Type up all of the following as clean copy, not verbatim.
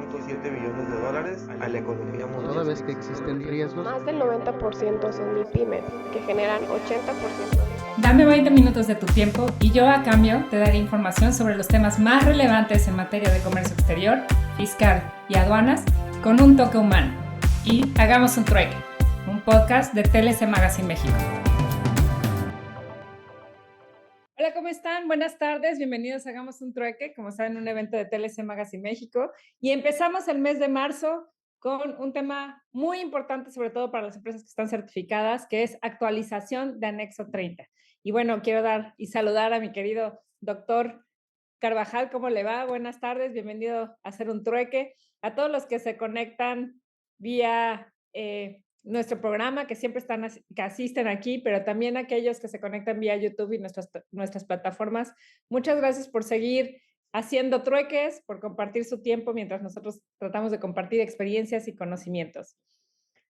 $1.7 billones a la economía mundial. Toda vez que existen riesgos, Más del 90% son MIPYMES, que generan 80%. Dame 20 minutos de tu tiempo y yo a cambio te daré información sobre los temas más relevantes en materia de comercio exterior, fiscal y aduanas con un toque humano. Y hagamos un trueque, un podcast de TLC Magazine México. Hola, ¿cómo están? Buenas tardes, bienvenidos a Hagamos un Trueque, como saben, un evento de TLC Magazine México. Y empezamos el mes de marzo con un tema muy importante, sobre todo para las empresas que están certificadas, que es actualización de Anexo 30. Y bueno, quiero dar y saludar a mi querido doctor Carvajal, ¿cómo le va? Buenas tardes, bienvenido a Hacer un Trueque. A todos los que se conectan vía nuestro programa, que siempre que asisten aquí, pero también aquellos que se conectan vía YouTube y nuestras plataformas. Muchas gracias por seguir haciendo trueques, por compartir su tiempo mientras nosotros tratamos de compartir experiencias y conocimientos.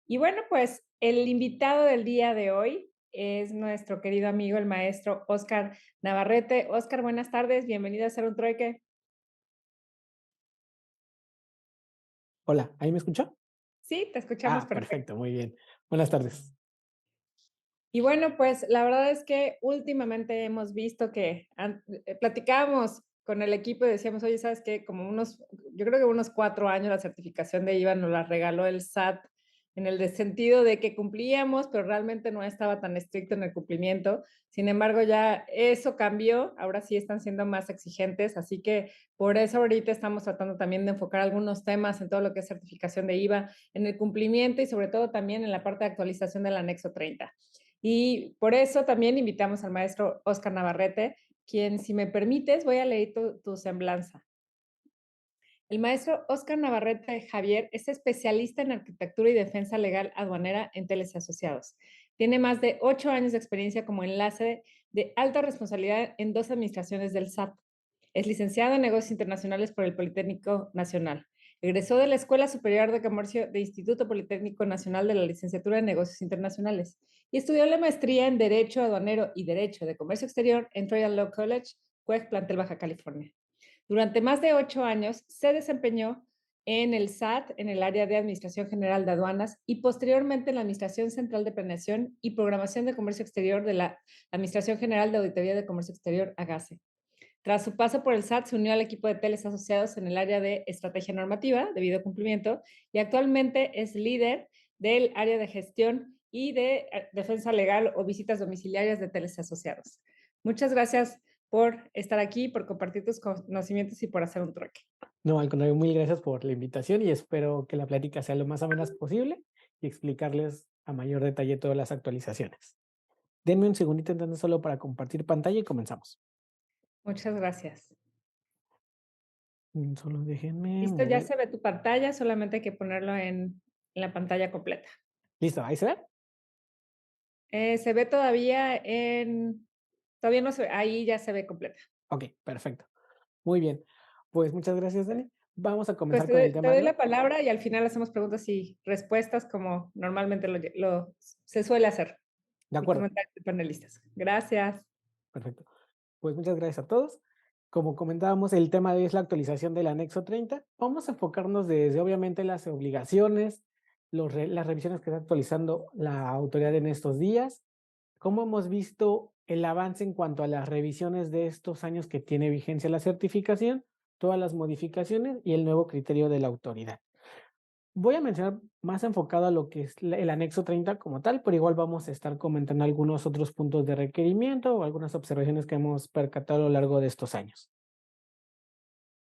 Y bueno, pues el invitado del día de hoy es nuestro querido amigo, el maestro Óscar Navarrete. Óscar, buenas tardes, bienvenido a Hacer un Trueque. Hola, ¿ahí me escucha? Sí, te escuchamos perfecto, muy bien. Buenas tardes. Y bueno, pues la verdad es que últimamente hemos visto que platicábamos con el equipo y decíamos, oye, ¿sabes qué? Yo creo que unos 4 años la certificación de IVA nos la regaló el SAT en el sentido de que cumplíamos, pero realmente no estaba tan estricto en el cumplimiento. Sin embargo, ya eso cambió, ahora sí están siendo más exigentes, así que por eso ahorita estamos tratando también de enfocar algunos temas en todo lo que es certificación de IVA, en el cumplimiento y sobre todo también en la parte de actualización del anexo 30. Y por eso también invitamos al maestro Óscar Navarrete, quien, si me permites, voy a leer tu semblanza. El maestro Óscar Navarrete Javier es especialista en arquitectura y defensa legal aduanera en TLC Asociados. Tiene más de 8 años de experiencia como enlace de alta responsabilidad en 2 administraciones del SAT. Es licenciado en negocios internacionales por el Politécnico Nacional. Egresó de la Escuela Superior de Comercio de Instituto Politécnico Nacional de la licenciatura en negocios internacionales y estudió la maestría en Derecho Aduanero y Derecho de Comercio Exterior en Royal Law College, CUEC, Plantel Baja California. Durante más de 8 años se desempeñó en el SAT, en el área de Administración General de Aduanas y posteriormente en la Administración Central de Planeación y Programación de Comercio Exterior de la Administración General de Auditoría de Comercio Exterior, AGACE. Tras su paso por el SAT, se unió al equipo de TLC Asociados en el área de Estrategia Normativa, debido cumplimiento, y actualmente es líder del área de Gestión y de Defensa Legal o Visitas Domiciliarias de TLC Asociados. Muchas gracias por estar aquí, por compartir tus conocimientos y por hacer un trueque. No, al contrario, muy gracias por la invitación y espero que la plática sea lo más amena posible y explicarles a mayor detalle todas las actualizaciones. Denme un segundito entonces solo para compartir pantalla y comenzamos. Muchas gracias. Solo déjenme Listo, ya mover. se ve tu pantalla, solamente hay que ponerlo en la pantalla completa. Listo, ¿ahí se ve? Se ve todavía todavía no se ve, ahí ya se ve completa. Ok, perfecto. Muy bien. Pues muchas gracias, Dani. Vamos a Pues comenzar con el te tema doy de hoy. la palabra y al final hacemos preguntas y respuestas como normalmente se suele hacer. De Y acuerdo, comentarios de panelistas. Gracias. perfecto. Pues muchas gracias a todos. Como comentábamos, el tema de hoy es la actualización del anexo 30. Vamos a enfocarnos desde, obviamente, las obligaciones, las revisiones que está actualizando la autoridad en estos días, cómo hemos visto el avance en cuanto a las revisiones de estos años que tiene vigencia la certificación, todas las modificaciones y el nuevo criterio de la autoridad. Voy a mencionar más enfocado a lo que es el anexo 30 como tal, pero igual vamos a estar comentando algunos otros puntos de requerimiento o algunas observaciones que hemos percatado a lo largo de estos años.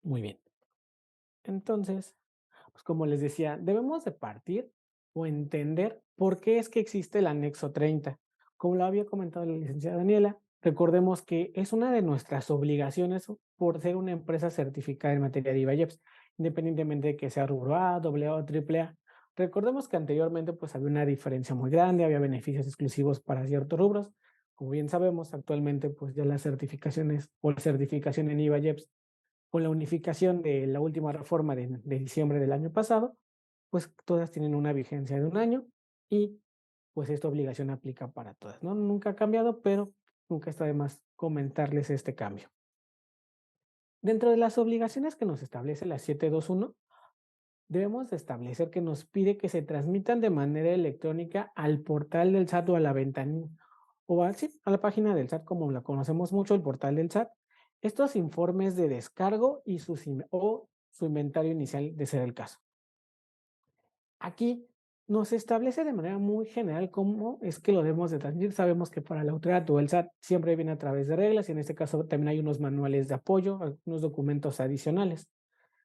Muy bien. Entonces, pues como les decía, debemos de partir o entender por qué es que existe el anexo 30. Como lo había comentado la licenciada Daniela, recordemos que es una de nuestras obligaciones por ser una empresa certificada en materia de IVA-IEPS, independientemente de que sea rubro A, AA o AAA. Recordemos que anteriormente pues había una diferencia muy grande, había beneficios exclusivos para ciertos rubros. Como bien sabemos, actualmente pues ya las certificaciones o la certificación en IVA-IEPS con la unificación de la última reforma de diciembre del año pasado, pues todas tienen una vigencia de 1 año y pues esta obligación aplica para todas, ¿no? Nunca ha cambiado, pero nunca está de más comentarles este cambio. Dentro de las obligaciones que nos establece la 721, debemos de establecer que nos pide que se transmitan de manera electrónica al portal del SAT o a la ventanilla o sí, a la página del SAT como la conocemos mucho, el portal del SAT, estos informes de descargo y o su inventario inicial de ser el caso. Aquí nos establece de manera muy general cómo es que lo debemos de transmitir. Sabemos que para la autoridad o el SAT siempre viene a través de reglas y en este caso también hay unos manuales de apoyo, algunos documentos adicionales.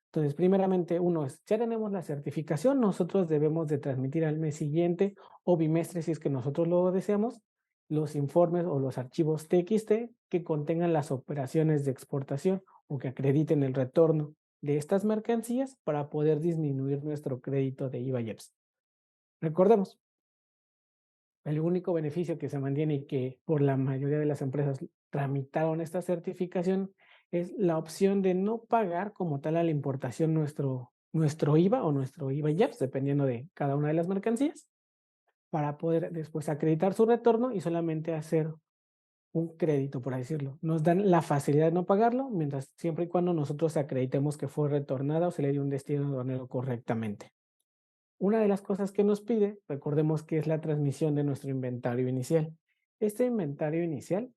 Entonces, primeramente, uno es, ya tenemos la certificación, nosotros debemos de transmitir al mes siguiente o bimestre, si es que nosotros lo deseamos, los informes o los archivos TXT que contengan las operaciones de exportación o que acrediten el retorno de estas mercancías para poder disminuir nuestro crédito de IVA y EPS. Recordemos, el único beneficio que se mantiene y que por la mayoría de las empresas tramitaron esta certificación es la opción de no pagar como tal a la importación nuestro IVA o nuestro IVA y EPS, dependiendo de cada una de las mercancías, para poder después acreditar su retorno y solamente hacer un crédito, por así decirlo. Nos dan la facilidad de no pagarlo, mientras siempre y cuando nosotros acreditemos que fue retornada o se le dio un destino aduanero correctamente. Una de las cosas que nos pide, recordemos que es la transmisión de nuestro inventario inicial. Este inventario inicial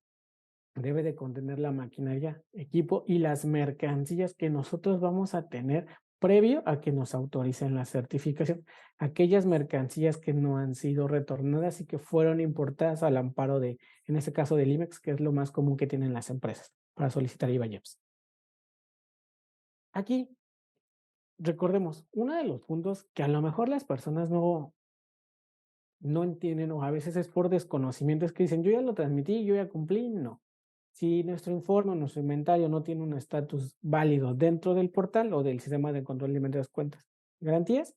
debe de contener la maquinaria, equipo y las mercancías que nosotros vamos a tener previo a que nos autoricen la certificación. Aquellas mercancías que no han sido retornadas y que fueron importadas al amparo de, en este caso del IMEX, que es lo más común que tienen las empresas para solicitar IVA y EPS. Aquí, recordemos, uno de los puntos que a lo mejor las personas no entienden o a veces es por desconocimiento, es que dicen, yo ya lo transmití, yo ya cumplí, no. Si nuestro informe o nuestro inventario no tiene un estatus válido dentro del portal o del sistema de control de inventarios, cuentas y garantías,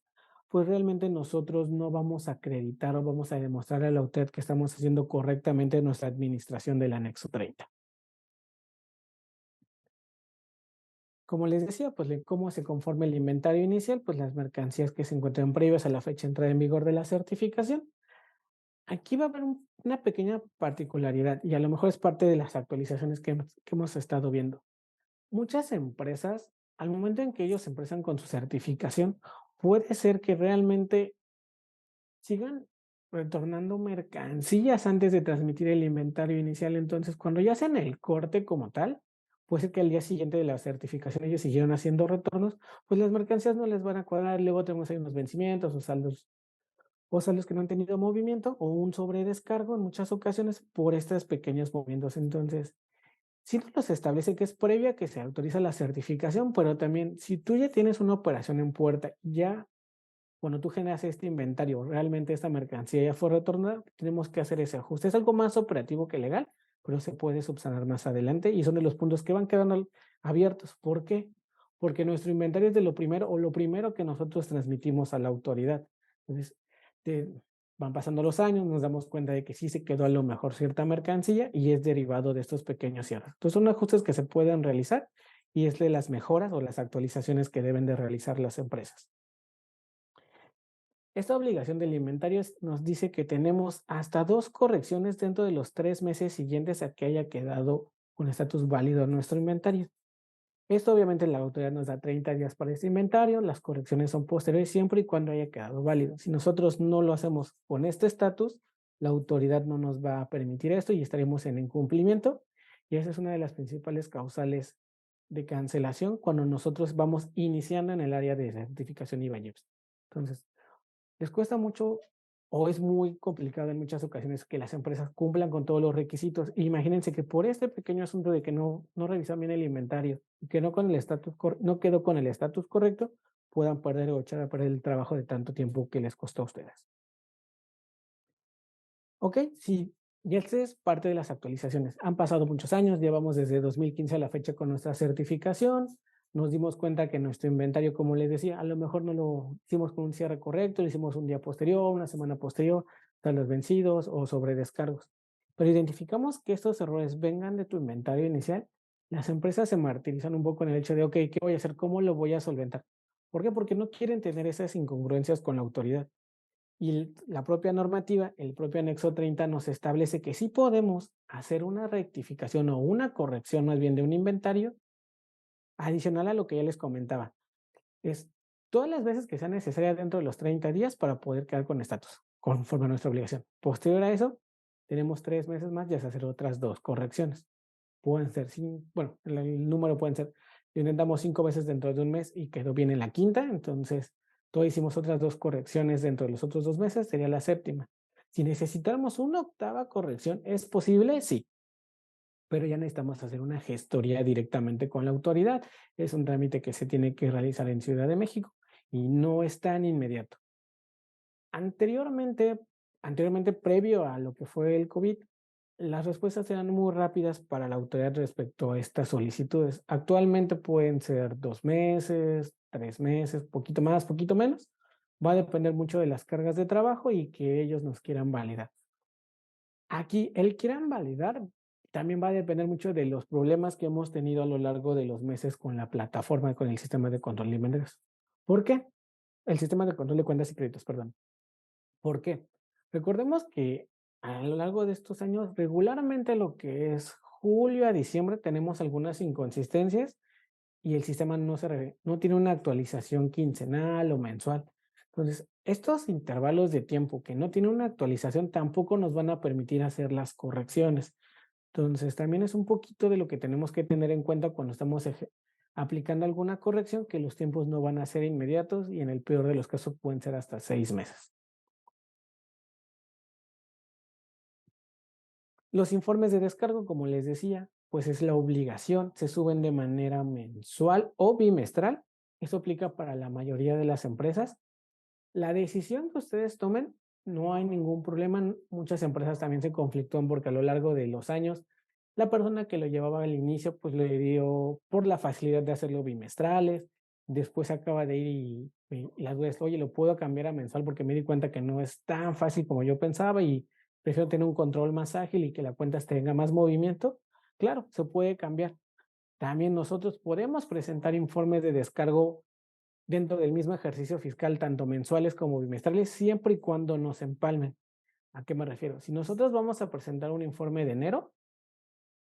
pues realmente nosotros no vamos a acreditar o vamos a demostrar a la autoridad que estamos haciendo correctamente nuestra administración del anexo 30. Como les decía, pues cómo se conforma el inventario inicial, pues las mercancías que se encuentran previas a la fecha de entrada en vigor de la certificación. Aquí va a haber una pequeña particularidad y a lo mejor es parte de las actualizaciones que hemos estado viendo. Muchas empresas, al momento en que ellos empiezan con su certificación, puede ser que realmente sigan retornando mercancías antes de transmitir el inventario inicial. Entonces, cuando ya hacen el corte como tal, puede ser que al día siguiente de la certificación ellos siguieron haciendo retornos, pues las mercancías no les van a cuadrar. Luego tenemos ahí unos vencimientos o saldos que no han tenido movimiento o un sobredescargo en muchas ocasiones por estos pequeños movimientos. Entonces, sí nos establece que es previa que se autoriza la certificación, pero también si tú ya tienes una operación en puerta, ya cuando tú generas este inventario, realmente esta mercancía ya fue retornada, tenemos que hacer ese ajuste. Es algo más operativo que legal, pero se puede subsanar más adelante y son de los puntos que van quedando abiertos. ¿Por qué? Porque nuestro inventario es de lo primero o lo primero que nosotros transmitimos a la autoridad. Entonces, van pasando los años, nos damos cuenta de que sí se quedó a lo mejor cierta mercancía y es derivado de estos pequeños cierres. Entonces, son ajustes que se pueden realizar y es de las mejoras o las actualizaciones que deben de realizar las empresas. Esta obligación del inventario nos dice que tenemos hasta 2 correcciones dentro de los 3 meses siguientes a que haya quedado un estatus válido en nuestro inventario. Esto obviamente la autoridad nos da 30 días para este inventario, las correcciones son posteriores siempre y cuando haya quedado válido. Si nosotros no lo hacemos con este estatus, la autoridad no nos va a permitir esto y estaremos en incumplimiento. Y esa es una de las principales causales de cancelación cuando nosotros vamos iniciando en el área de certificación IVA y EPS. Entonces, les cuesta mucho o es muy complicado en muchas ocasiones que las empresas cumplan con todos los requisitos. Imagínense que por este pequeño asunto de que no revisan bien el inventario y que no quedó con el estatus correcto, puedan perder o echar a perder el trabajo de tanto tiempo que les costó a ustedes. Ok, sí, y esta es parte de las actualizaciones. Han pasado muchos años, llevamos desde 2015 a la fecha con nuestra certificación. Nos dimos cuenta que nuestro inventario, como les decía, a lo mejor no lo hicimos con un cierre correcto, lo hicimos un día posterior, una semana posterior, tal los vencidos o sobredescargos. Pero identificamos que estos errores vengan de tu inventario inicial. Las empresas se martirizan un poco en el hecho de, ok, ¿qué voy a hacer? ¿Cómo lo voy a solventar? ¿Por qué? Porque no quieren tener esas incongruencias con la autoridad. Y la propia normativa, el propio anexo 30 nos establece que sí podemos hacer una rectificación o una corrección más bien de un inventario adicional a lo que ya les comentaba. Es todas las veces que sea necesaria dentro de los 30 días para poder quedar con estatus, conforme a nuestra obligación. Posterior a eso, tenemos 3 meses más, ya se hacer otras 2 correcciones. Pueden ser, bueno, el número pueden ser, intentamos 5 veces dentro de un mes y quedó bien en la quinta, entonces todavía hicimos otras 2 correcciones dentro de los otros 2 meses, sería la séptima. Si necesitáramos una octava corrección, ¿es posible? Sí, pero ya necesitamos hacer una gestoría directamente con la autoridad. Es un trámite que se tiene que realizar en Ciudad de México y no es tan inmediato. Anteriormente, previo a lo que fue el COVID, las respuestas eran muy rápidas para la autoridad respecto a estas solicitudes. Actualmente pueden ser 2 meses, 3 meses, poquito más, poquito menos. Va a depender mucho de las cargas de trabajo y que ellos nos quieran validar. Aquí, el quieran validar también va a depender mucho de los problemas que hemos tenido a lo largo de los meses con la plataforma, con el sistema de control de inventarios. ¿Por qué? El sistema de control de cuentas y créditos, perdón. ¿Por qué? Recordemos que a lo largo de estos años, regularmente lo que es julio a diciembre, tenemos algunas inconsistencias y el sistema no tiene una actualización quincenal o mensual. Entonces, estos intervalos de tiempo que no tienen una actualización tampoco nos van a permitir hacer las correcciones. Entonces, también es un poquito de lo que tenemos que tener en cuenta cuando estamos aplicando alguna corrección, que los tiempos no van a ser inmediatos y en el peor de los casos pueden ser hasta 6 meses. Los informes de descargo, como les decía, pues es la obligación, se suben de manera mensual o bimestral. Eso aplica para la mayoría de las empresas. La decisión que ustedes tomen, no hay ningún problema. Muchas empresas también se conflictúan porque a lo largo de los años, la persona que lo llevaba al inicio, pues le dio por la facilidad de hacerlo bimestrales. Después acaba de ir y las veces, oye, lo puedo cambiar a mensual porque me di cuenta que no es tan fácil como yo pensaba y prefiero tener un control más ágil y que la cuenta tenga más movimiento. Claro, se puede cambiar. También nosotros podemos presentar informes de descargo dentro del mismo ejercicio fiscal, tanto mensuales como bimestrales, siempre y cuando nos empalmen. ¿A qué me refiero? Si nosotros vamos a presentar un informe de enero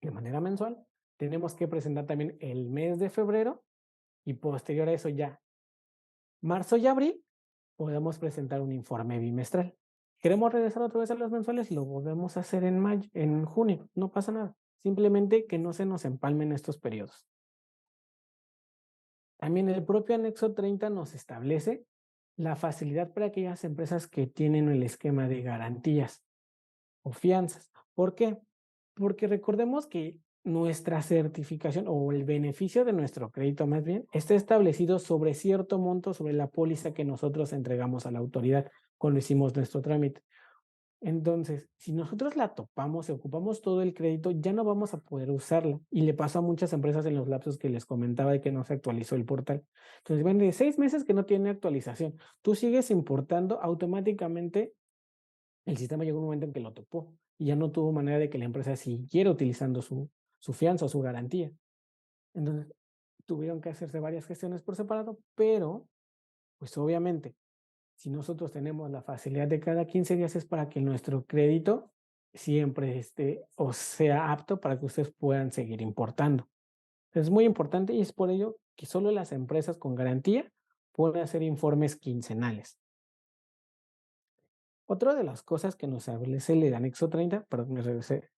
de manera mensual, tenemos que presentar también el mes de febrero y posterior a eso ya marzo y abril podemos presentar un informe bimestral. ¿Queremos regresar otra vez a los mensuales? Lo volvemos a hacer en mayo, en junio, no pasa nada. Simplemente que no se nos empalmen estos periodos. También el propio anexo 30 nos establece la facilidad para aquellas empresas que tienen el esquema de garantías o fianzas. ¿Por qué? Porque recordemos que nuestra certificación o el beneficio de nuestro crédito más bien está establecido sobre cierto monto sobre la póliza que nosotros entregamos a la autoridad cuando hicimos nuestro trámite. Entonces, si nosotros la topamos y ocupamos todo el crédito, ya no vamos a poder usarla. Y le pasó a muchas empresas en los lapsos que les comentaba de que no se actualizó el portal. Entonces, ven de 6 meses que no tiene actualización. Tú sigues importando, automáticamente el sistema llegó un momento en que lo topó y ya no tuvo manera de que la empresa siguiera utilizando su fianza o su garantía. Entonces, tuvieron que hacerse varias gestiones por separado, pero, pues obviamente, si nosotros tenemos la facilidad de cada 15 días es para que nuestro crédito siempre esté o sea apto para que ustedes puedan seguir importando. Es muy importante y es por ello que solo las empresas con garantía pueden hacer informes quincenales. Otra de las cosas que nos establece el anexo 30, perdón, me regresé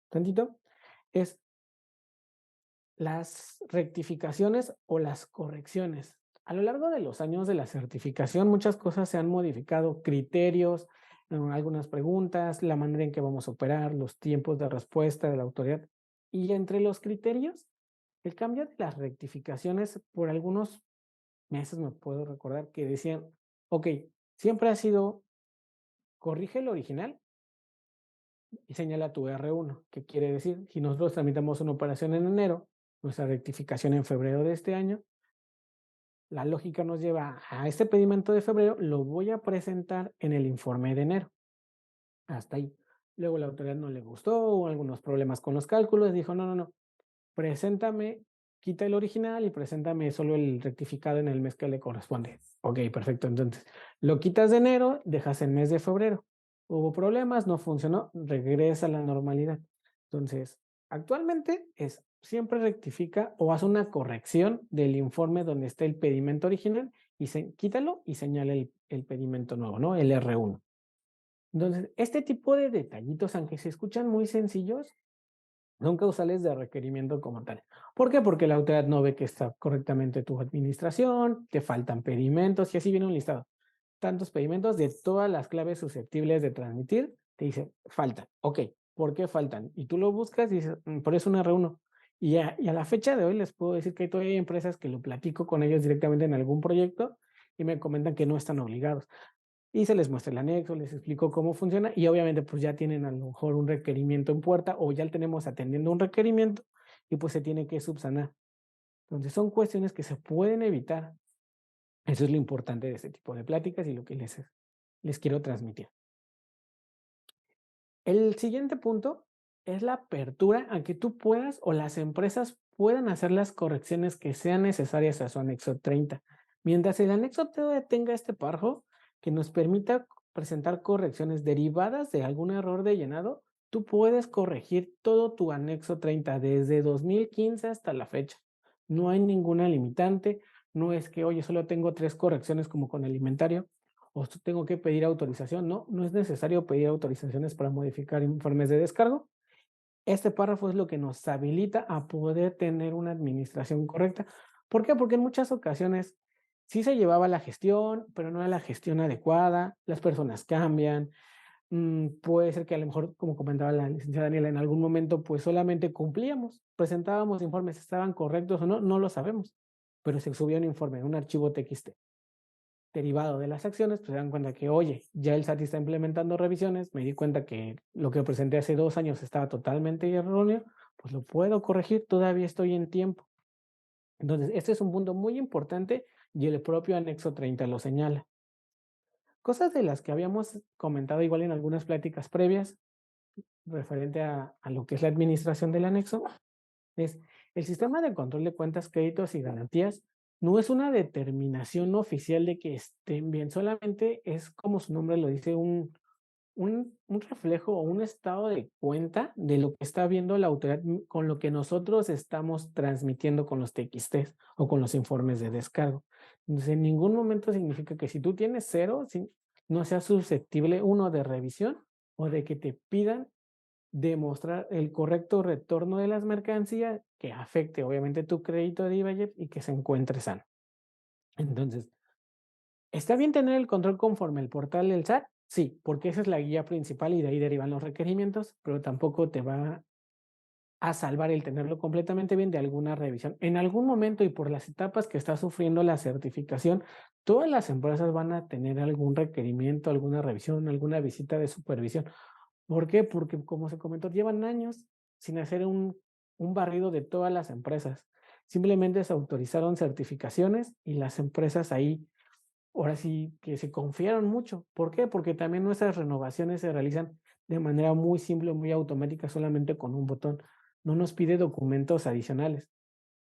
tantito, es las rectificaciones o las correcciones. A lo largo de los años de la certificación, muchas cosas se han modificado, criterios, algunas preguntas, la manera en que vamos a operar, los tiempos de respuesta de la autoridad. Y entre los criterios, el cambio de las rectificaciones, por algunos meses me puedo recordar que decían, ok, siempre ha sido, corrige el original y señala tu R1. ¿Qué quiere decir? Si nosotros tramitamos una operación en enero, nuestra rectificación en febrero de este año, la lógica nos lleva a este pedimento de febrero, lo voy a presentar en el informe de enero. Hasta ahí. Luego la autoridad no le gustó, hubo algunos problemas con los cálculos, dijo, no, preséntame, quita el original y preséntame solo el rectificado en el mes que le corresponde. Ok, perfecto. Entonces, lo quitas de enero, dejas el mes de febrero. Hubo problemas, no funcionó, regresa a la normalidad. Entonces, actualmente siempre rectifica o hace una corrección del informe donde está el pedimento original y quítalo y señala el pedimento nuevo, ¿no? El R1. Entonces, este tipo de detallitos, aunque se escuchan muy sencillos, son causales de requerimiento como tal. ¿Por qué? Porque la autoridad no ve que está correctamente tu administración, te faltan pedimentos y así viene un listado. Tantos pedimentos de todas las claves susceptibles de transmitir, te dice, faltan. Ok, ¿por qué faltan? Y tú lo buscas y dices, por eso un R1. Y a la fecha de hoy les puedo decir que todavía hay empresas que lo platico con ellos directamente en algún proyecto y me comentan que no están obligados. Y se les muestra el anexo, les explico cómo funciona y obviamente pues ya tienen a lo mejor un requerimiento en puerta o ya tenemos atendiendo un requerimiento y pues se tiene que subsanar. Entonces son cuestiones que se pueden evitar. Eso es lo importante de este tipo de pláticas y lo que les quiero transmitir. El siguiente punto es la apertura a que tú puedas o las empresas puedan hacer las correcciones que sean necesarias a su anexo 30. Mientras el anexo todavía tenga este párrafo que nos permita presentar correcciones derivadas de algún error de llenado, tú puedes corregir todo tu anexo 30 desde 2015 hasta la fecha. No hay ninguna limitante, no es que, oye, solo tengo 3 correcciones como con el inventario o tengo que pedir autorización. No, no es necesario pedir autorizaciones para modificar informes de descargo. Este párrafo es lo que nos habilita a poder tener una administración correcta. ¿Por qué? Porque en muchas ocasiones sí se llevaba la gestión, pero no era la gestión adecuada, las personas cambian, puede ser que a lo mejor, como comentaba la licenciada Daniela, en algún momento pues solamente cumplíamos, presentábamos informes, estaban correctos o no, no lo sabemos, pero se subió un informe, un archivo TXT derivado de las acciones, pues se dan cuenta que, oye, ya el SAT está implementando revisiones, me di cuenta que lo que presenté hace 2 años estaba totalmente erróneo, pues lo puedo corregir, todavía estoy en tiempo. Entonces, este es un punto muy importante y el propio anexo 30 lo señala. Cosas de las que habíamos comentado igual en algunas pláticas previas, referente a lo que es la administración del anexo, es el sistema de control de cuentas, créditos y garantías no es una determinación oficial de que estén bien, solamente es como su nombre lo dice, un reflejo o un estado de cuenta de lo que está viendo la autoridad con lo que nosotros estamos transmitiendo con los TXTs o con los informes de descargo. Entonces, en ningún momento significa que si tú tienes 0, no sea susceptible, uno, de revisión o de que te pidan demostrar el correcto retorno de las mercancías que afecte obviamente tu crédito de IVA y que se encuentre sano. Entonces, ¿está bien tener el control conforme el portal del SAT? Sí, porque esa es la guía principal y de ahí derivan los requerimientos, pero tampoco te va a salvar el tenerlo completamente bien de alguna revisión. En algún momento y por las etapas que está sufriendo la certificación, todas las empresas van a tener algún requerimiento, alguna revisión, alguna visita de supervisión. ¿Por qué? Porque, como se comentó, llevan años sin hacer un barrido de todas las empresas. Simplemente se autorizaron certificaciones y las empresas ahí, ahora sí que se confiaron mucho. ¿Por qué? Porque también nuestras renovaciones se realizan de manera muy simple, muy automática, solamente con un botón. No nos pide documentos adicionales.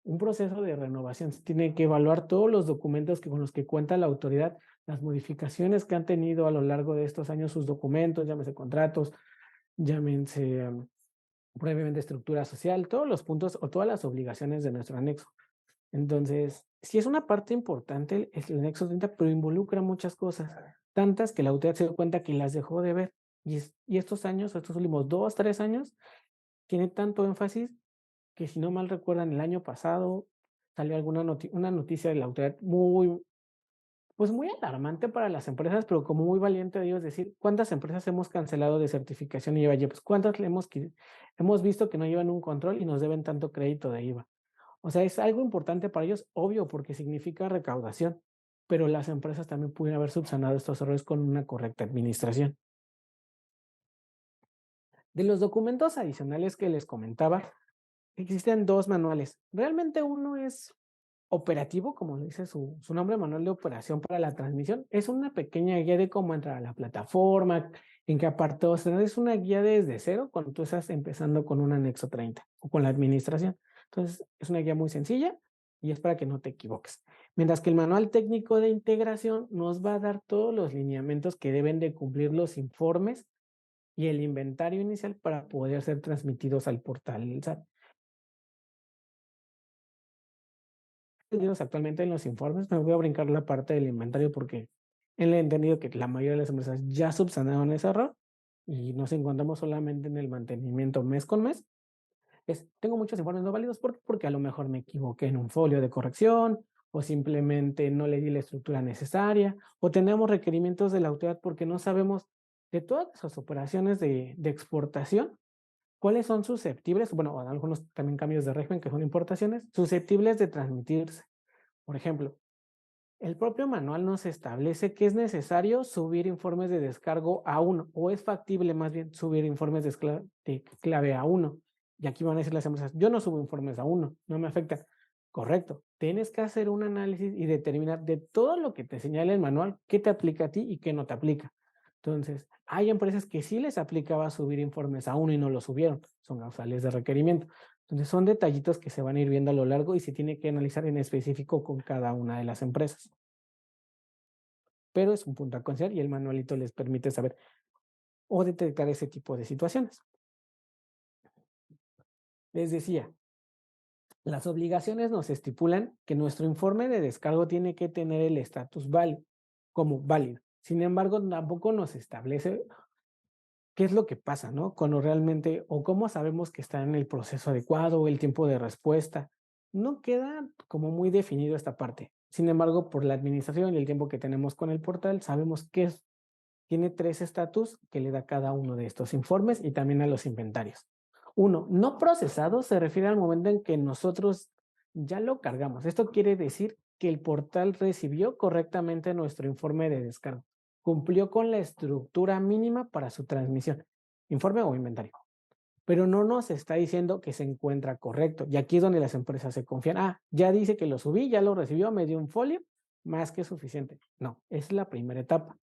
Un proceso de renovación se tiene que evaluar todos los documentos con los que cuenta la autoridad, las modificaciones que han tenido a lo largo de estos años sus documentos, llámese contratos, llámense previamente estructura social, todos los puntos o todas las obligaciones de nuestro anexo. Entonces, sí es una parte importante el anexo 30, pero involucra muchas cosas, tantas que la autoridad se dio cuenta que las dejó de ver. Y estos años, estos últimos 2, 3 años, tiene tanto énfasis que si no mal recuerdan, el año pasado salió una noticia de la autoridad pues muy alarmante para las empresas, pero como muy valiente de ellos decir, ¿cuántas empresas hemos cancelado de certificación y IVA? Pues ¿cuántas hemos visto que no llevan un control y nos deben tanto crédito de IVA? O sea, es algo importante para ellos, obvio, porque significa recaudación, pero las empresas también pudieron haber subsanado estos errores con una correcta administración. De los documentos adicionales que les comentaba, existen 2 manuales. Realmente uno es operativo, como dice su nombre, manual de operación para la transmisión. Es una pequeña guía de cómo entrar a la plataforma, en qué apartados. Es una guía desde cero cuando tú estás empezando con un anexo 30 o con la administración. Entonces, es una guía muy sencilla y es para que no te equivoques. Mientras que el manual técnico de integración nos va a dar todos los lineamientos que deben de cumplir los informes y el inventario inicial para poder ser transmitidos al portal del SAT. entendidos actualmente en los informes, me voy a brincar la parte del inventario porque él ha entendido que la mayoría de las empresas ya subsanaron ese error y nos encontramos solamente en el mantenimiento mes con mes. Tengo muchos informes no válidos porque a lo mejor me equivoqué en un folio de corrección o simplemente no le di la estructura necesaria o tenemos requerimientos de la autoridad porque no sabemos de todas esas operaciones de exportación, cuáles son susceptibles, bueno, algunos también cambios de régimen que son importaciones, susceptibles de transmitirse. Por ejemplo, el propio manual nos establece que es necesario subir informes de descargo A1 o es factible más bien subir informes de clave A1. Y aquí van a decir las empresas, yo no subo informes A1, no me afecta. Correcto, tienes que hacer un análisis y determinar de todo lo que te señala el manual, qué te aplica a ti y qué no te aplica. Entonces, hay empresas que sí les aplicaba subir informes A1 y no lo subieron, son causales de requerimiento. Entonces, son detallitos que se van a ir viendo a lo largo y se tiene que analizar en específico con cada una de las empresas. Pero es un punto a considerar y el manualito les permite saber o detectar ese tipo de situaciones. Les decía, las obligaciones nos estipulan que nuestro informe de descargo tiene que tener el estatus válido, como válido. Sin embargo, tampoco nos establece qué es lo que pasa, ¿no? Cuando realmente, o cómo sabemos que está en el proceso adecuado o el tiempo de respuesta. No queda como muy definido esta parte. Sin embargo, por la administración y el tiempo que tenemos con el portal, sabemos que tiene 3 estatus que le da cada uno de estos informes y también a los inventarios. 1, no procesado se refiere al momento en que nosotros ya lo cargamos. Esto quiere decir que el portal recibió correctamente nuestro informe de descargo. Cumplió con la estructura mínima para su transmisión, informe o inventario. Pero no nos está diciendo que se encuentra correcto. Y aquí es donde las empresas se confían. Ya dice que lo subí, ya lo recibió, me dio un folio, más que suficiente. No, es la primera etapa.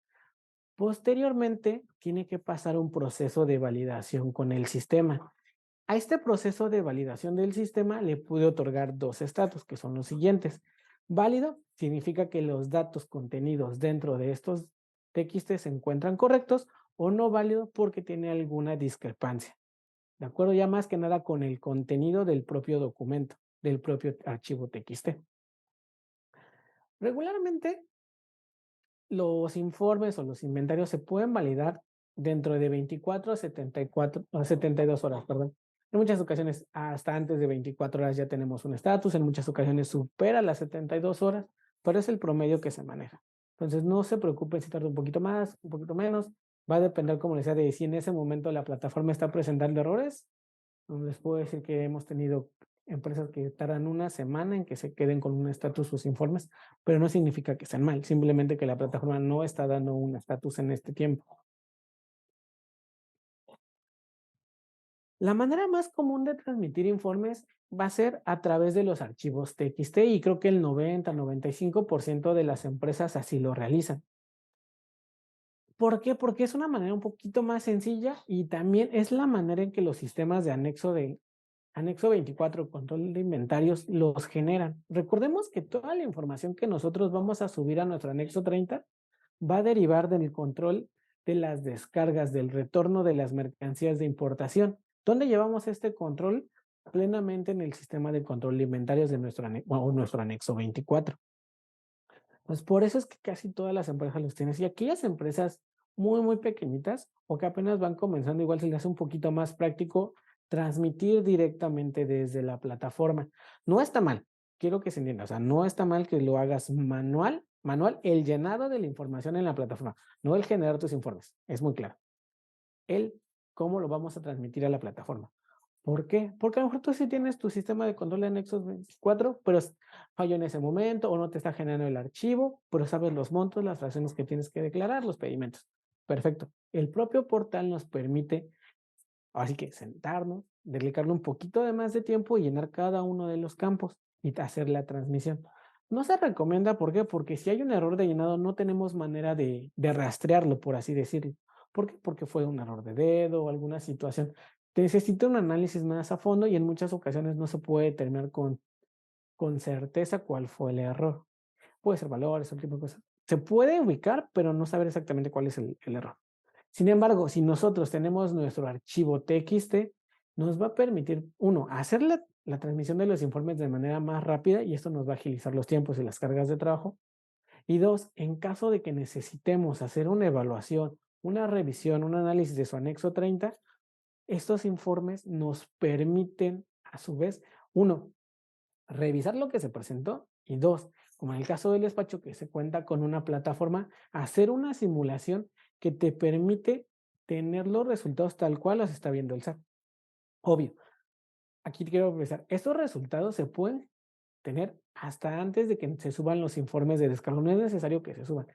Posteriormente, tiene que pasar un proceso de validación con el sistema. A este proceso de validación del sistema le pude otorgar 2 estatus, que son los siguientes. Válido significa que los datos contenidos dentro de estos TXT se encuentran correctos, o no válido porque tiene alguna discrepancia. De acuerdo ya más que nada con el contenido del propio documento, del propio archivo TXT. Regularmente, los informes o los inventarios se pueden validar dentro de 24 a 72 horas, perdón. En muchas ocasiones, hasta antes de 24 horas ya tenemos un estatus, en muchas ocasiones supera las 72 horas, pero es el promedio que se maneja. Entonces, no se preocupen si tarda un poquito más, un poquito menos. Va a depender, como les decía, de si en ese momento la plataforma está presentando errores. Les puedo decir que hemos tenido empresas que tardan una semana en que se queden con un estatus sus informes, pero no significa que sean mal, simplemente que la plataforma no está dando un estatus en este tiempo. La manera más común de transmitir informes va a ser a través de los archivos TXT y creo que el 90-95% de las empresas así lo realizan. ¿Por qué? Porque es una manera un poquito más sencilla y también es la manera en que los sistemas de anexo 24, control de inventarios, los generan. Recordemos que toda la información que nosotros vamos a subir a nuestro anexo 30 va a derivar del control de las descargas, del retorno de las mercancías de importación. ¿Dónde llevamos este control? Plenamente en el sistema de control de inventarios de nuestro anexo 24. Pues por eso es que casi todas las empresas los tienen. Y aquellas empresas muy, muy pequeñitas o que apenas van comenzando, igual se les hace un poquito más práctico transmitir directamente desde la plataforma. No está mal, quiero que se entienda, o sea, no está mal que lo hagas manual, el llenado de la información en la plataforma, no el generar tus informes, es muy claro. El cómo lo vamos a transmitir a la plataforma. ¿Por qué? Porque a lo mejor tú sí tienes tu sistema de control de anexos 24, pero falló en ese momento o no te está generando el archivo, pero sabes los montos, las fracciones que tienes que declarar, los pedimentos. Perfecto. El propio portal nos permite, así que sentarnos, dedicarle un poquito de más de tiempo y llenar cada uno de los campos y hacer la transmisión. No se recomienda, ¿por qué? Porque si hay un error de llenado, no tenemos manera de rastrearlo, por así decirlo. ¿Por qué? Porque fue un error de dedo o alguna situación. Necesita un análisis más a fondo y en muchas ocasiones no se puede determinar con certeza cuál fue el error. Puede ser valores, ese tipo de cosas. Se puede ubicar, pero no saber exactamente cuál es el error. Sin embargo, si nosotros tenemos nuestro archivo TXT, nos va a permitir, uno, hacer la transmisión de los informes de manera más rápida y esto nos va a agilizar los tiempos y las cargas de trabajo. Y dos, en caso de que necesitemos hacer una evaluación, una revisión, un análisis de su anexo 30, estos informes nos permiten, a su vez, uno, revisar lo que se presentó y dos, como en el caso del despacho que se cuenta con una plataforma, hacer una simulación que te permite tener los resultados tal cual los está viendo el SAT. Obvio, aquí quiero empezar, estos resultados se pueden tener hasta antes de que se suban los informes de descargo, no es necesario que se suban.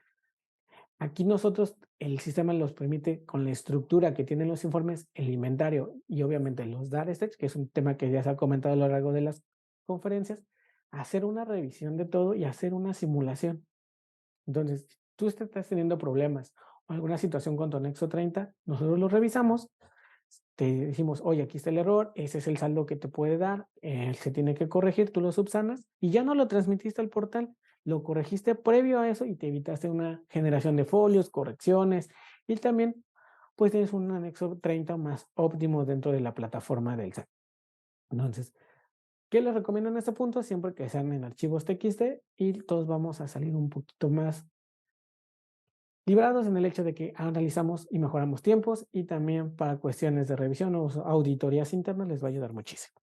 Aquí nosotros, el sistema nos permite, con la estructura que tienen los informes, el inventario y obviamente los data sets, que es un tema que ya se ha comentado a lo largo de las conferencias, hacer una revisión de todo y hacer una simulación. Entonces, si tú estás teniendo problemas o alguna situación con tu anexo 30, nosotros lo revisamos, te decimos, oye, aquí está el error, ese es el saldo que te puede dar, se tiene que corregir, tú lo subsanas y ya no lo transmitiste al portal, lo corregiste previo a eso y te evitaste una generación de folios, correcciones y también pues tienes un anexo 30 más óptimo dentro de la plataforma del SAT. Entonces, ¿qué les recomiendo en este punto? Siempre que sean en archivos TXT y todos vamos a salir un poquito más librados en el hecho de que analizamos y mejoramos tiempos y también para cuestiones de revisión o auditorías internas les va a ayudar muchísimo.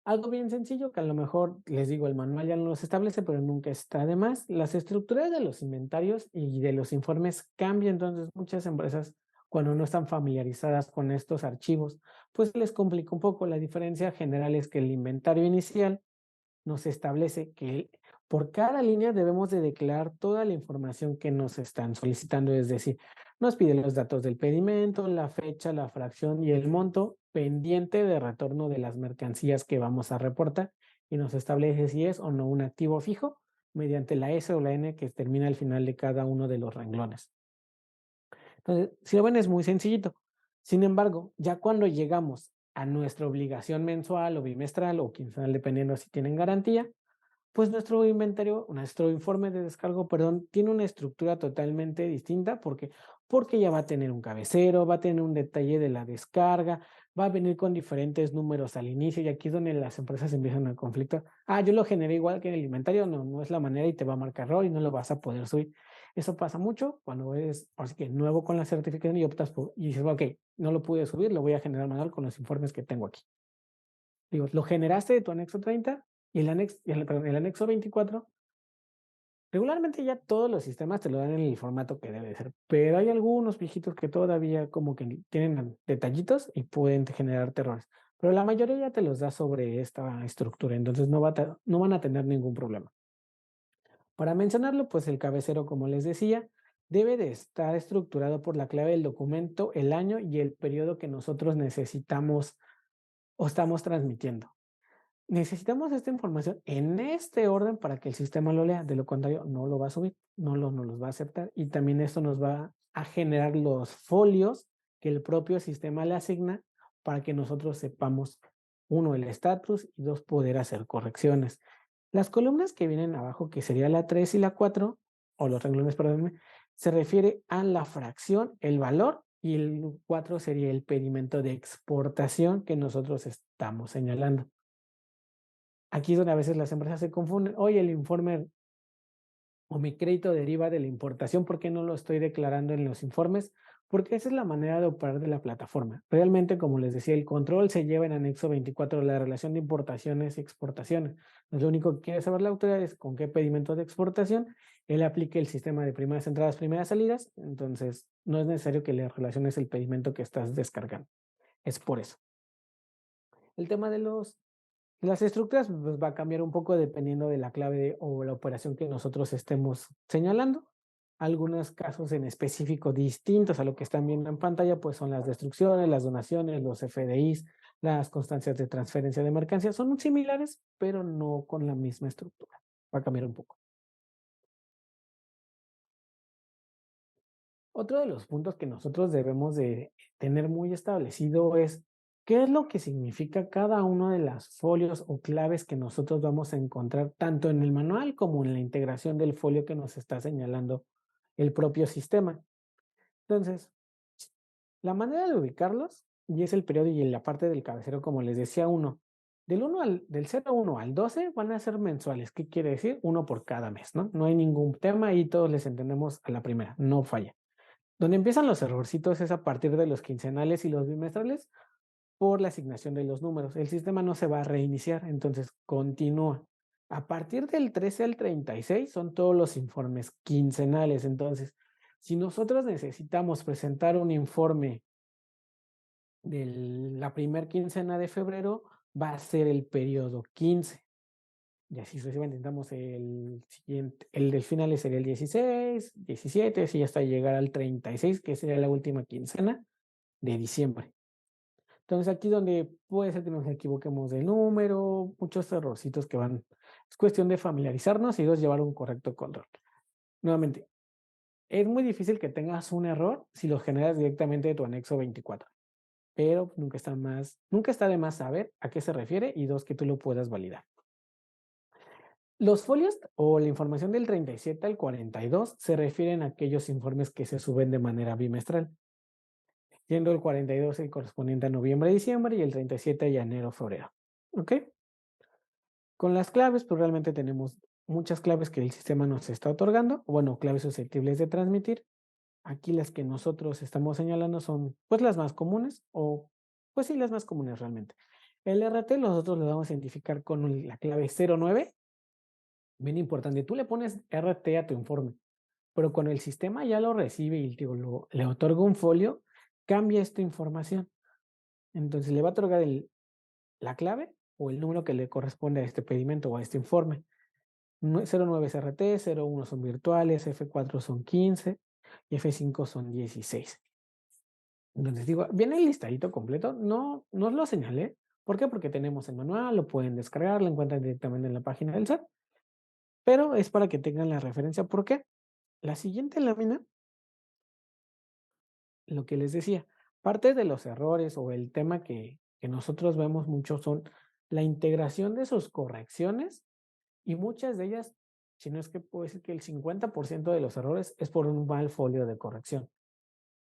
Algo bien sencillo que a lo mejor les digo, el manual ya no los establece, pero nunca está de más. Las estructuras de los inventarios y de los informes cambian, entonces muchas empresas cuando no están familiarizadas con estos archivos, pues les complica un poco. La diferencia general es que el inventario inicial nos establece que por cada línea debemos de declarar toda la información que nos están solicitando, es decir, nos piden los datos del pedimento, la fecha, la fracción y el monto pendiente de retorno de las mercancías que vamos a reportar y nos establece si es o no un activo fijo mediante la S o la N que termina al final de cada uno de los renglones. Entonces, si lo ven es muy sencillito. Sin embargo, ya cuando llegamos a nuestra obligación mensual o bimestral o quincenal, dependiendo si tienen garantía, pues nuestro inventario, nuestro informe de descargo, perdón, tiene una estructura totalmente distinta porque ya va a tener un cabecero, va a tener un detalle de la descarga, va a venir con diferentes números al inicio y aquí es donde las empresas empiezan a conflicto. Ah, yo lo generé igual que en el inventario, no, no es la manera y te va a marcar error y no lo vas a poder subir. Eso pasa mucho cuando eres, así que nuevo con la certificación y optas por, y dices, ok, no lo pude subir, lo voy a generar manual con los informes que tengo aquí. Digo, lo generaste de tu anexo 30 y el anexo 24, regularmente ya todos los sistemas te lo dan en el formato que debe ser, pero hay algunos viejitos que todavía como que tienen detallitos y pueden generarte errores, pero la mayoría ya te los da sobre esta estructura, entonces no van a tener ningún problema. Para mencionarlo, pues el cabecero, como les decía, debe de estar estructurado por la clave del documento, el año y el periodo que nosotros necesitamos o estamos transmitiendo. Necesitamos esta información en este orden para que el sistema lo lea, de lo contrario no lo va a subir, no los va a aceptar y también esto nos va a generar los folios que el propio sistema le asigna para que nosotros sepamos, uno, el estatus y dos, poder hacer correcciones. Las columnas que vienen abajo, que sería la 3 y la 4, o los renglones, perdónenme, se refiere a la fracción, el valor, y el 4 sería el pedimento de exportación que nosotros estamos señalando. Aquí es donde a veces las empresas se confunden. Oye, el informe o mi crédito deriva de la importación, ¿por qué no lo estoy declarando en los informes? Porque esa es la manera de operar de la plataforma. Realmente, como les decía, el control se lleva en anexo 24, la relación de importaciones y exportaciones. Entonces, lo único que quiere saber la autoridad es con qué pedimento de exportación él aplique el sistema de primeras entradas, primeras salidas. Entonces, no es necesario que le relaciones el pedimento que estás descargando. Es por eso. El tema de las estructuras pues, va a cambiar un poco dependiendo de la clave o la operación que nosotros estemos señalando. Algunos casos en específico distintos a lo que están viendo en pantalla, pues son las destrucciones, las donaciones, los FDIs, las constancias de transferencia de mercancías. Son muy similares, pero no con la misma estructura. Va a cambiar un poco. Otro de los puntos que nosotros debemos de tener muy establecido es qué es lo que significa cada uno de las folios o claves que nosotros vamos a encontrar tanto en el manual como en la integración del folio que nos está señalando el propio sistema. Entonces, la manera de ubicarlos y es el periodo y en la parte del cabecero, como les decía, del 01 al 12 van a ser mensuales. ¿Qué quiere decir? Uno por cada mes, ¿no? No hay ningún tema y todos les entendemos a la primera, no falla. Donde empiezan los errorcitos es a partir de los quincenales y los bimestrales por la asignación de los números. El sistema no se va a reiniciar, entonces continúa. A partir del 13 al 36 son todos los informes quincenales. Entonces, si nosotros necesitamos presentar un informe de la primera quincena de febrero, va a ser el periodo 15. Y así sucesivamente intentamos el siguiente, el del final sería el 16, 17, así hasta llegar al 36, que sería la última quincena de diciembre. Entonces aquí donde puede ser que nos equivoquemos de número, muchos errorcitos que van. Es cuestión de familiarizarnos y dos, llevar un correcto control. Nuevamente, es muy difícil que tengas un error si lo generas directamente de tu anexo 24. Pero nunca está de más saber a qué se refiere y dos, que tú lo puedas validar. Los folios o la información del 37 al 42 se refieren a aquellos informes que se suben de manera bimestral, siendo el 42 el correspondiente a noviembre-diciembre y el 37 a enero-febrero. ¿Ok? Con las claves, pues realmente tenemos muchas claves que el sistema nos está otorgando, bueno, claves susceptibles de transmitir. Aquí las que nosotros estamos señalando son pues las más comunes o pues sí, las más comunes realmente. El RT nosotros lo vamos a identificar con la clave 09. Bien importante, tú le pones RT a tu informe, pero cuando el sistema ya lo recibe y le otorga un folio, cambia esta información. Entonces le va a otorgar la clave o el número que le corresponde a este pedimento o a este informe. 09 es RT, 01 son virtuales, F4 son 15 y F5 son 16. Entonces digo, viene el listadito completo, no os lo señalé. ¿Por qué? Porque tenemos el manual, lo pueden descargar, lo encuentran directamente en la página del SAT, pero es para que tengan la referencia. ¿Por qué? La siguiente lámina, lo que les decía, parte de los errores o el tema que nosotros vemos mucho son la integración de sus correcciones y muchas de ellas, si no es que puedo decir que el 50% de los errores es por un mal folio de corrección.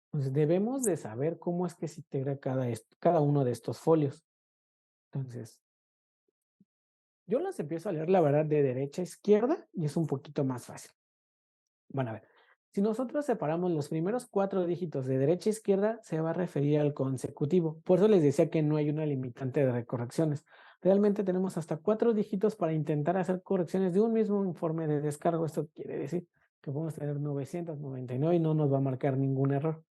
Entonces debemos de saber cómo es que se integra cada uno de estos folios. Entonces, yo los empiezo a leer, la verdad, de derecha a izquierda y es un poquito más fácil. Van a ver, si nosotros separamos los primeros 4 dígitos de derecha a izquierda, se va a referir al consecutivo. Por eso les decía que no hay una limitante de recorrecciones. Realmente tenemos hasta 4 dígitos para intentar hacer correcciones de un mismo informe de descargo. Esto quiere decir que podemos tener 999 y no nos va a marcar ningún error.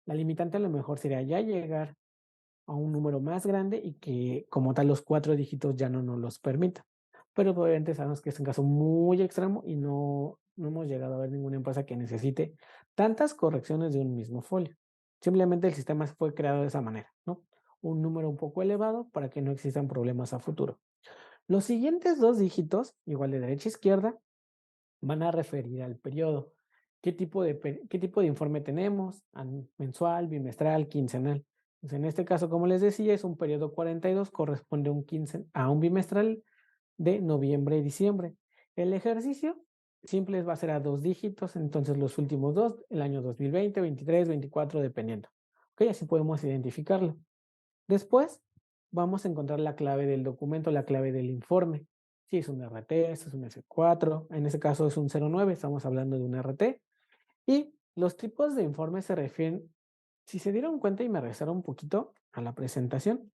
La limitante a lo mejor sería ya llegar a un número más grande y que como tal los 4 dígitos ya no nos los permita. Pero obviamente sabemos que es un caso muy extremo y no hemos llegado a ver ninguna empresa que necesite tantas correcciones de un mismo folio. Simplemente el sistema fue creado de esa manera, ¿no? Un número un poco elevado para que no existan problemas a futuro. Los siguientes 2 dígitos, igual de derecha a izquierda, van a referir al periodo. ¿Qué tipo de informe tenemos? Mensual, bimestral, quincenal. Pues en este caso, como les decía, es un periodo 42, corresponde a un bimestral de noviembre y diciembre. El ejercicio simple va a ser a 2 dígitos, entonces los últimos 2, el año 2020, 23, 24, dependiendo. Ok, así podemos identificarlo. Después vamos a encontrar la clave del documento, la clave del informe. Si es un RT, si es un F4, en ese caso es un 09, estamos hablando de un RT. Y los tipos de informes se refieren, si se dieron cuenta y me regresaron un poquito a la presentación,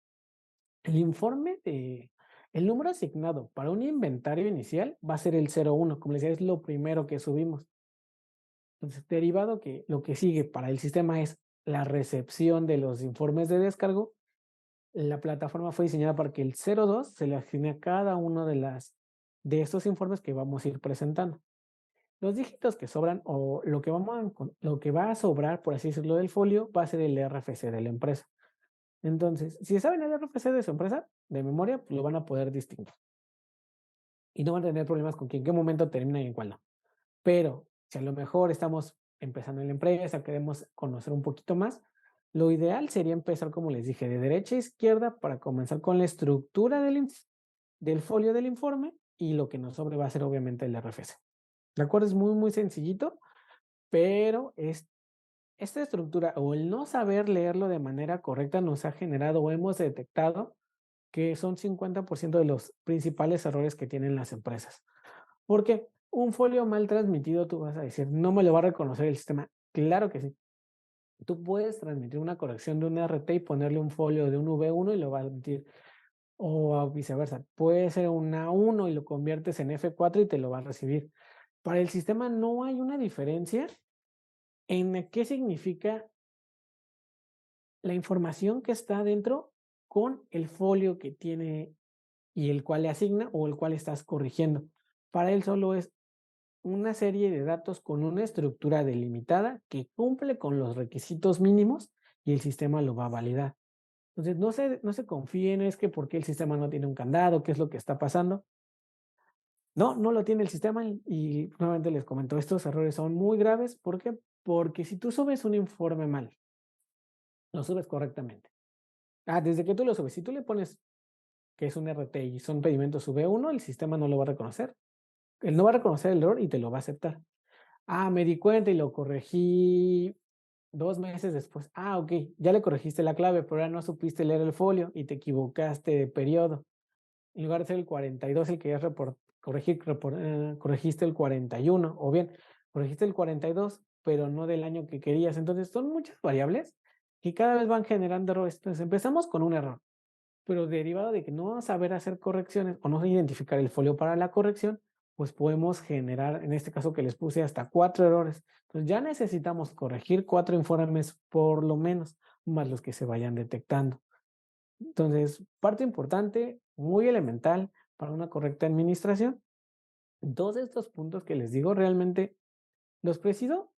el número asignado para un inventario inicial va a ser el 01, como les decía, es lo primero que subimos. Entonces, derivado que lo que sigue para el sistema es la recepción de los informes de descargo, la plataforma fue diseñada para que el 02 se le asigne a cada uno de estos informes que vamos a ir presentando. Los dígitos que sobran o lo que va a sobrar, por así decirlo, del folio va a ser el RFC de la empresa. Entonces, si saben el RFC de su empresa, de memoria, pues lo van a poder distinguir. Y no van a tener problemas con que en qué momento termina y en cuál no. Pero si a lo mejor estamos empezando en la empresa, queremos conocer un poquito más, lo ideal sería empezar, como les dije, de derecha a izquierda para comenzar con la estructura del folio del informe y lo que nos sobre va a ser obviamente el RFC. ¿De acuerdo? Es muy, muy sencillito, pero es esta estructura o el no saber leerlo de manera correcta nos ha generado o hemos detectado que son 50% de los principales errores que tienen las empresas. Porque un folio mal transmitido, tú vas a decir, no me lo va a reconocer el sistema. Claro que sí. Tú puedes transmitir una corrección de un RT y ponerle un folio de un V1 y lo va a admitir. O viceversa. Puede ser un A1 y lo conviertes en F4 y te lo va a recibir. Para el sistema no hay una diferencia en qué significa la información que está dentro con el folio que tiene y el cual le asigna o el cual estás corrigiendo. Para él solo es una serie de datos con una estructura delimitada que cumple con los requisitos mínimos y el sistema lo va a validar. Entonces, no se confíen, es que porque el sistema no tiene un candado, qué es lo que está pasando. No, no lo tiene el sistema y nuevamente les comento, estos errores son muy graves. ¿Por qué? Porque si tú subes un informe mal, lo subes correctamente. Desde que tú lo subes, si tú le pones que es un RT y son pedimentos V1, el sistema no lo va a reconocer. Él no va a reconocer el error y te lo va a aceptar. Me di cuenta y lo corregí 2 meses después. Ok, ya le corregiste la clave, pero ahora no supiste leer el folio y te equivocaste de periodo. En lugar de ser el 42 el que ya corregiste el 41, o bien, corregiste el 42, pero no del año que querías. Entonces, son muchas variables que cada vez van generando errores. Entonces, empezamos con un error, pero derivado de que no saber hacer correcciones o no identificar el folio para la corrección, pues podemos generar, en este caso que les puse, hasta 4 errores. Entonces, ya necesitamos corregir 4 informes por lo menos, más los que se vayan detectando. Entonces, parte importante, muy elemental para una correcta administración. Todos estos puntos que les digo realmente los preciso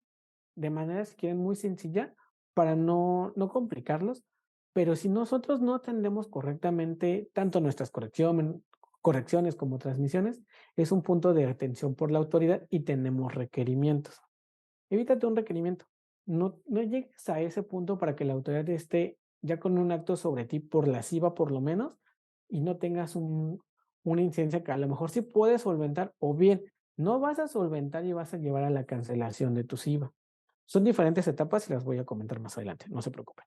de manera, si quieren, muy sencilla para no complicarlos, pero si nosotros no atendemos correctamente tanto nuestras correcciones como transmisiones, es un punto de atención por la autoridad y tenemos requerimientos. Evítate un requerimiento. No llegues a ese punto para que la autoridad esté ya con un acto sobre ti por lasciva por lo menos y no tengas una incidencia que a lo mejor sí puedes solventar o bien no vas a solventar y vas a llevar a la cancelación de tu IVA. Son diferentes etapas y las voy a comentar más adelante, no se preocupen.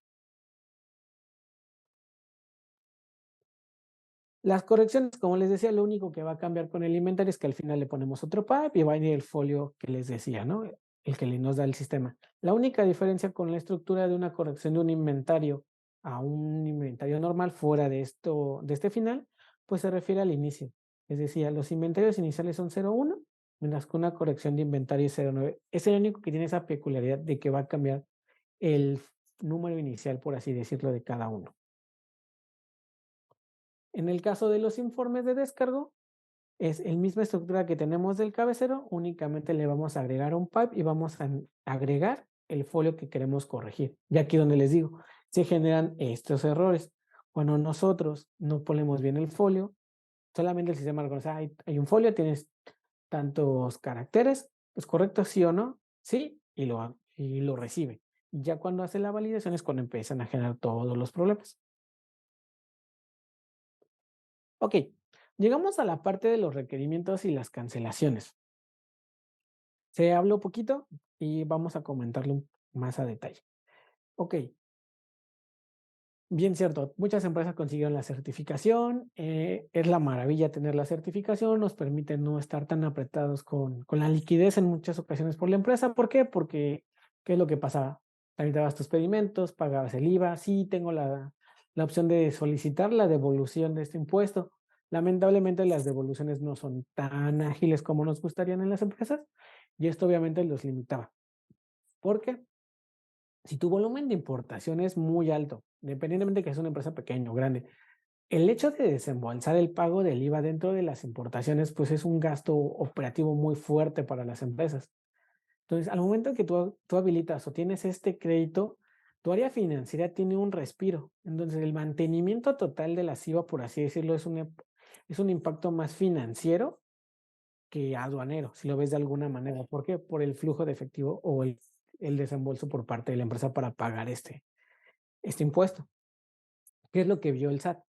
Las correcciones, como les decía, lo único que va a cambiar con el inventario es que al final le ponemos otro pipe y va a ir el folio que les decía, ¿no? El que nos da el sistema. La única diferencia con la estructura de una corrección de un inventario a un inventario normal fuera de este final, pues se refiere al inicio. Es decir, los inventarios iniciales son 0,1, mientras que una corrección de inventario es 0,9. Es el único que tiene esa peculiaridad de que va a cambiar el número inicial, por así decirlo, de cada uno. En el caso de los informes de descargo, es la misma estructura que tenemos del cabecero, únicamente le vamos a agregar un pipe y vamos a agregar el folio que queremos corregir. Y aquí donde les digo, se generan estos errores. Cuando nosotros no ponemos bien el folio, solamente el sistema reconoce, hay un folio, tienes tantos caracteres, ¿es correcto sí o no? Sí, y lo recibe. Ya cuando hace la validación es cuando empiezan a generar todos los problemas. Ok, llegamos a la parte de los requerimientos y las cancelaciones. Se habló poquito y vamos a comentarlo más a detalle. Ok, bien cierto, muchas empresas consiguieron la certificación, es la maravilla tener la certificación, nos permite no estar tan apretados con la liquidez en muchas ocasiones por la empresa. ¿Por qué? Porque, ¿qué es lo que pasaba? Tramitabas tus pedimentos, pagabas el IVA, sí tengo la opción de solicitar la devolución de este impuesto. Lamentablemente las devoluciones no son tan ágiles como nos gustarían en las empresas y esto obviamente los limitaba. ¿Por qué? Si tu volumen de importación es muy alto, independientemente de que es una empresa pequeña o grande, el hecho de desembolsar el pago del IVA dentro de las importaciones, pues es un gasto operativo muy fuerte para las empresas. Entonces, al momento que tú habilitas o tienes este crédito, tu área financiera tiene un respiro. Entonces, el mantenimiento total de la IVA, por así decirlo, es un impacto más financiero que aduanero, si lo ves de alguna manera. ¿Por qué? Por el flujo de efectivo o el desembolso por parte de la empresa para pagar este impuesto. ¿Qué es lo que vio el SAT?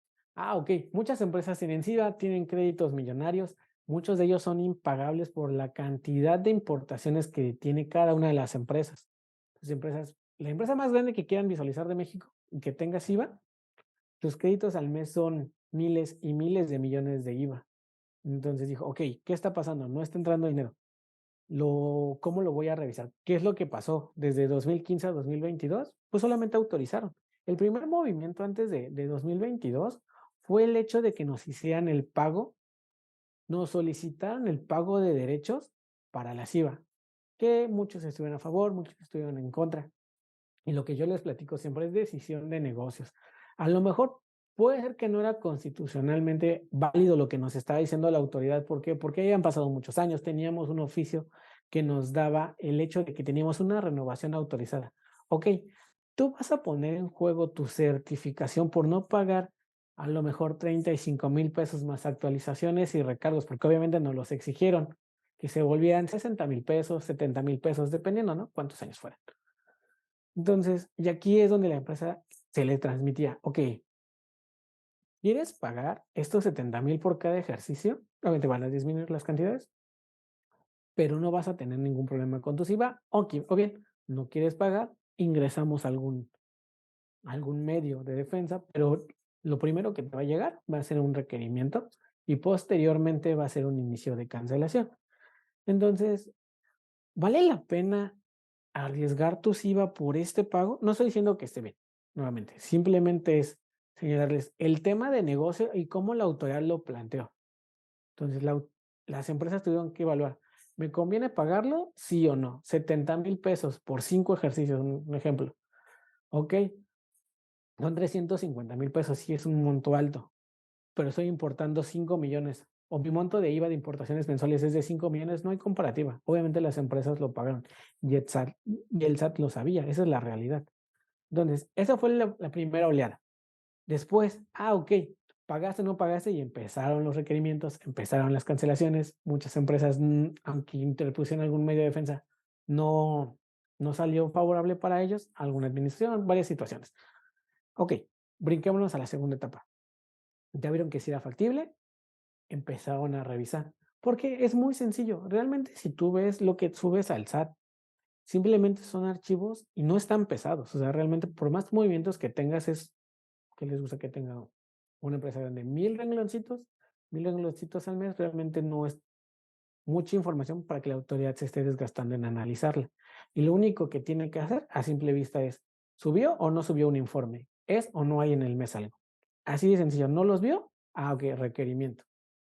Ok, muchas empresas tienen IVA, tienen créditos millonarios, muchos de ellos son impagables por la cantidad de importaciones que tiene cada una de las empresas. Las empresas la empresa más grande que quieran visualizar de México y que tengas IVA, tus créditos al mes son miles y miles de millones de IVA. Entonces dijo, ok, ¿qué está pasando? No está entrando dinero. ¿Cómo lo voy a revisar? ¿Qué es lo que pasó desde 2015 a 2022? Pues solamente autorizaron. El primer movimiento antes de 2022 fue el hecho de que nos hicieran el pago, nos solicitaron el pago de derechos para la IVA, que muchos estuvieron a favor, muchos estuvieron en contra. Y lo que yo les platico siempre es decisión de negocios. A lo mejor puede ser que no era constitucionalmente válido lo que nos estaba diciendo la autoridad. ¿Por qué? Porque ya han pasado muchos años. Teníamos un oficio que nos daba el hecho de que teníamos una renovación autorizada. Ok, tú vas a poner en juego tu certificación por no pagar a lo mejor 35,000 pesos más actualizaciones y recargos, porque obviamente nos los exigieron, que se volvieran 60,000 pesos, 70,000 pesos, dependiendo, ¿no? Cuántos años fueran. Entonces, y aquí es donde la empresa se le transmitía, ok, ¿quieres pagar estos 70,000 por cada ejercicio? Obviamente van a disminuir las cantidades, pero no vas a tener ningún problema con tu IVA. O bien, no quieres pagar, ingresamos algún medio de defensa, pero lo primero que te va a llegar va a ser un requerimiento y posteriormente va a ser un inicio de cancelación. Entonces, ¿vale la pena arriesgar tu IVA por este pago? No estoy diciendo que esté bien, nuevamente, simplemente es señalarles el tema de negocio y cómo la autoridad lo planteó. Entonces, las empresas tuvieron que evaluar, ¿me conviene pagarlo? Sí o no. 70,000 pesos por 5 ejercicios, un ejemplo. Ok, son 350,000 pesos, sí es un monto alto, pero estoy importando 5 millones. O mi monto de IVA de importaciones mensuales es de 5 millones, no hay comparativa. Obviamente las empresas lo pagaron y el SAT lo sabía, esa es la realidad. Entonces, esa fue la primera oleada. Después, ok, pagaste o no pagaste y empezaron los requerimientos, empezaron las cancelaciones. Muchas empresas, aunque interpusieron algún medio de defensa, no, no salió favorable para ellos, alguna administración, varias situaciones. Ok, brinquémonos a la segunda etapa. Ya vieron que sí era factible, empezaron a revisar. Porque es muy sencillo. Realmente, si tú ves lo que subes al SAT, simplemente son archivos y no están pesados. O sea, realmente, por más movimientos que tengas, es que les gusta que tenga una empresa grande. 1,000 rengloncitos al mes realmente no es mucha información para que la autoridad se esté desgastando en analizarla. Y lo único que tiene que hacer a simple vista es, ¿subió o no subió un informe? ¿Es o no hay en el mes algo? Así de sencillo. ¿No los vio? Ok, requerimiento.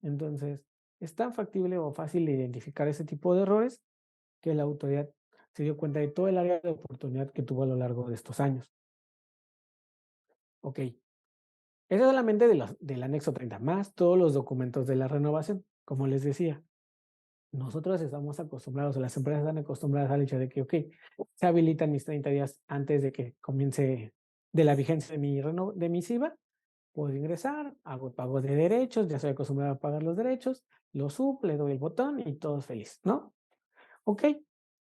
Entonces, es tan factible o fácil de identificar ese tipo de errores que la autoridad se dio cuenta de todo el área de oportunidad que tuvo a lo largo de estos años. Ok, eso es solamente del anexo 30, más todos los documentos de la renovación. Como les decía, nosotros estamos acostumbrados, o las empresas están acostumbradas al hecho de que, ok, se habilitan mis 30 días antes de que comience de la vigencia de mi IVA, puedo ingresar, hago pago de derechos, ya estoy acostumbrado a pagar los derechos, lo subo, le doy el botón y todo es feliz, ¿no? Ok,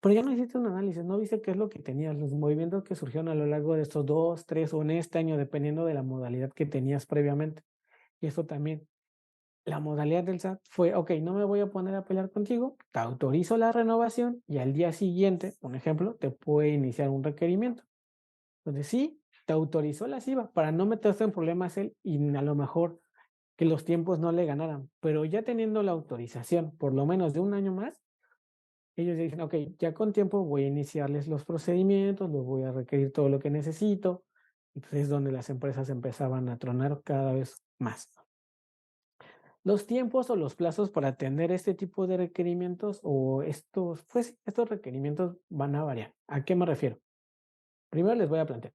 pero ya no hiciste un análisis, no viste qué es lo que tenías, los movimientos que surgieron a lo largo de estos 2, 3 o en este año, dependiendo de la modalidad que tenías previamente. Y esto también, la modalidad del SAT fue, ok, no me voy a poner a pelear contigo, te autorizo la renovación y al día siguiente, un ejemplo, te puede iniciar un requerimiento. Entonces sí, te autorizó la IVA para no meterse en problemas él y a lo mejor que los tiempos no le ganaran, pero ya teniendo la autorización por lo menos de un año más, ellos dicen, ok, ya con tiempo voy a iniciarles los procedimientos, les voy a requerir todo lo que necesito, y pues es donde las empresas empezaban a tronar cada vez más. Los tiempos o los plazos para atender este tipo de requerimientos o estos requerimientos van a variar. ¿A qué me refiero? Primero les voy a plantear.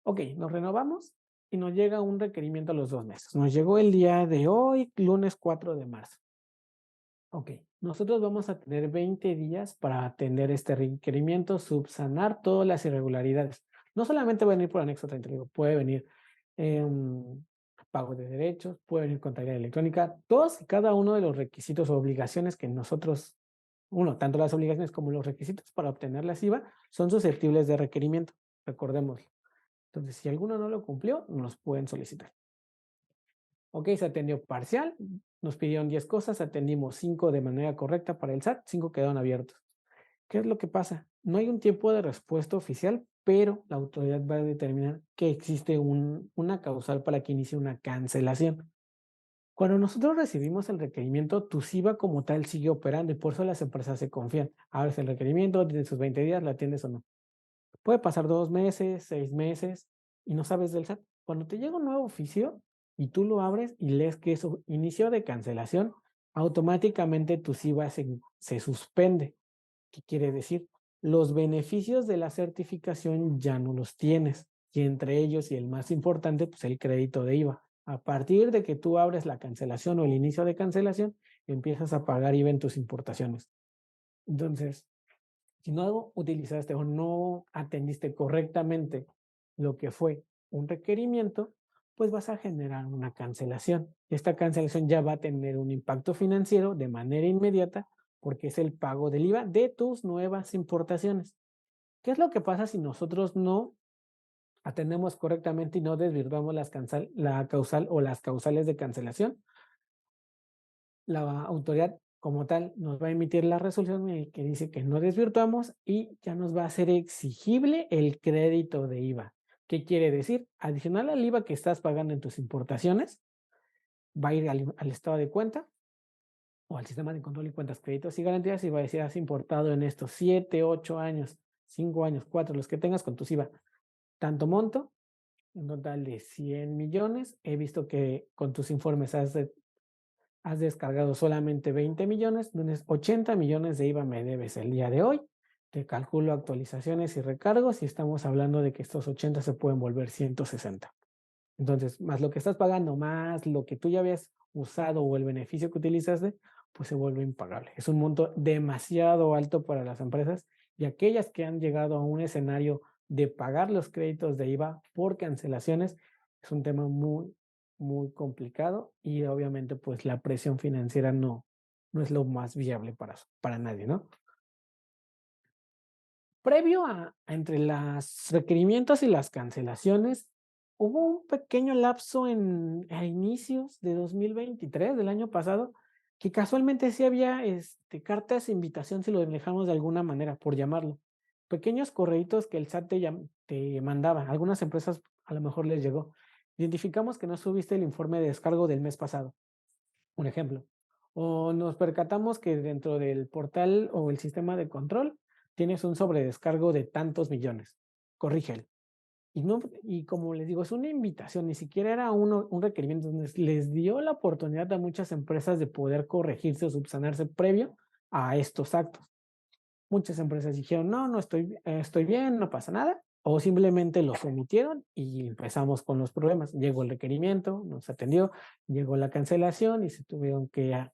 Ok, nos renovamos y nos llega un requerimiento a los 2 meses. Nos llegó el día de hoy, lunes 4 de marzo. Ok, nosotros vamos a tener 20 días para atender este requerimiento, subsanar todas las irregularidades. No solamente va a venir por anexo 30, puede venir pago de derechos, puede venir contabilidad electrónica, todos y cada uno de los requisitos o obligaciones que nosotros, tanto las obligaciones como los requisitos para obtener la IVA son susceptibles de requerimiento, recordémoslo. Entonces, si alguno no lo cumplió, nos pueden solicitar. Ok, se atendió parcial, nos pidieron 10 cosas, atendimos 5 de manera correcta para el SAT, 5 quedaron abiertos. ¿Qué es lo que pasa? No hay un tiempo de respuesta oficial pero la autoridad va a determinar que existe una causal para que inicie una cancelación. Cuando nosotros recibimos el requerimiento, tu SIVA como tal sigue operando y por eso las empresas se confían. Abres el requerimiento, tienes sus 20 días, ¿la atiendes o no? Puede pasar 2 meses, 6 meses y no sabes del SAT. Cuando te llega un nuevo oficio y tú lo abres y lees que es inicio de cancelación, automáticamente tu SIVA se suspende. ¿Qué quiere decir? Los beneficios de la certificación ya no los tienes y entre ellos y el más importante, pues el crédito de IVA. A partir de que tú abres la cancelación o el inicio de cancelación, empiezas a pagar IVA en tus importaciones. Entonces, si no utilizaste o no atendiste correctamente lo que fue un requerimiento, pues vas a generar una cancelación. Esta cancelación ya va a tener un impacto financiero de manera inmediata porque es el pago del IVA de tus nuevas importaciones. ¿Qué es lo que pasa si nosotros no atendemos correctamente y no desvirtuamos la causal o las causales de cancelación? La autoridad como tal nos va a emitir la resolución que dice que no desvirtuamos y ya nos va a hacer exigible el crédito de IVA. ¿Qué quiere decir? Adicional al IVA que estás pagando en tus importaciones, va a ir al estado de cuenta o al sistema de control y cuentas, créditos y garantías y va a decir, has importado en estos 7, 8 años, 5 años, 4, los que tengas con tus IVA, tanto monto, un total de 100 millones. He visto que con tus informes has descargado solamente 20 millones, entonces 80 millones de IVA me debes el día de hoy. Te calculo actualizaciones y recargos y estamos hablando de que estos 80 se pueden volver 160. Entonces, más lo que estás pagando, más lo que tú ya habías usado o el beneficio que utilizaste, pues se vuelve impagable. Es un monto demasiado alto para las empresas y aquellas que han llegado a un escenario de pagar los créditos de IVA por cancelaciones, es un tema muy, muy complicado y obviamente pues la presión financiera no es lo más viable para nadie, ¿no? Previo a entre los requerimientos y las cancelaciones, hubo un pequeño lapso a inicios de 2023, del año pasado, que casualmente sí había cartas de invitación, si lo dejamos de alguna manera, por llamarlo. Pequeños correitos que el SAT te mandaba. A algunas empresas a lo mejor les llegó. Identificamos que no subiste el informe de descargo del mes pasado, un ejemplo. O nos percatamos que dentro del portal o el sistema de control tienes un sobredescargo de tantos millones. Corrígelo. Y como les digo, es una invitación, ni siquiera era un requerimiento. Les dio la oportunidad a muchas empresas de poder corregirse o subsanarse previo a estos actos. Muchas empresas dijeron, no estoy bien, no pasa nada, o simplemente los omitieron y empezamos con los problemas. Llegó el requerimiento, nos atendió, llegó la cancelación y se tuvieron que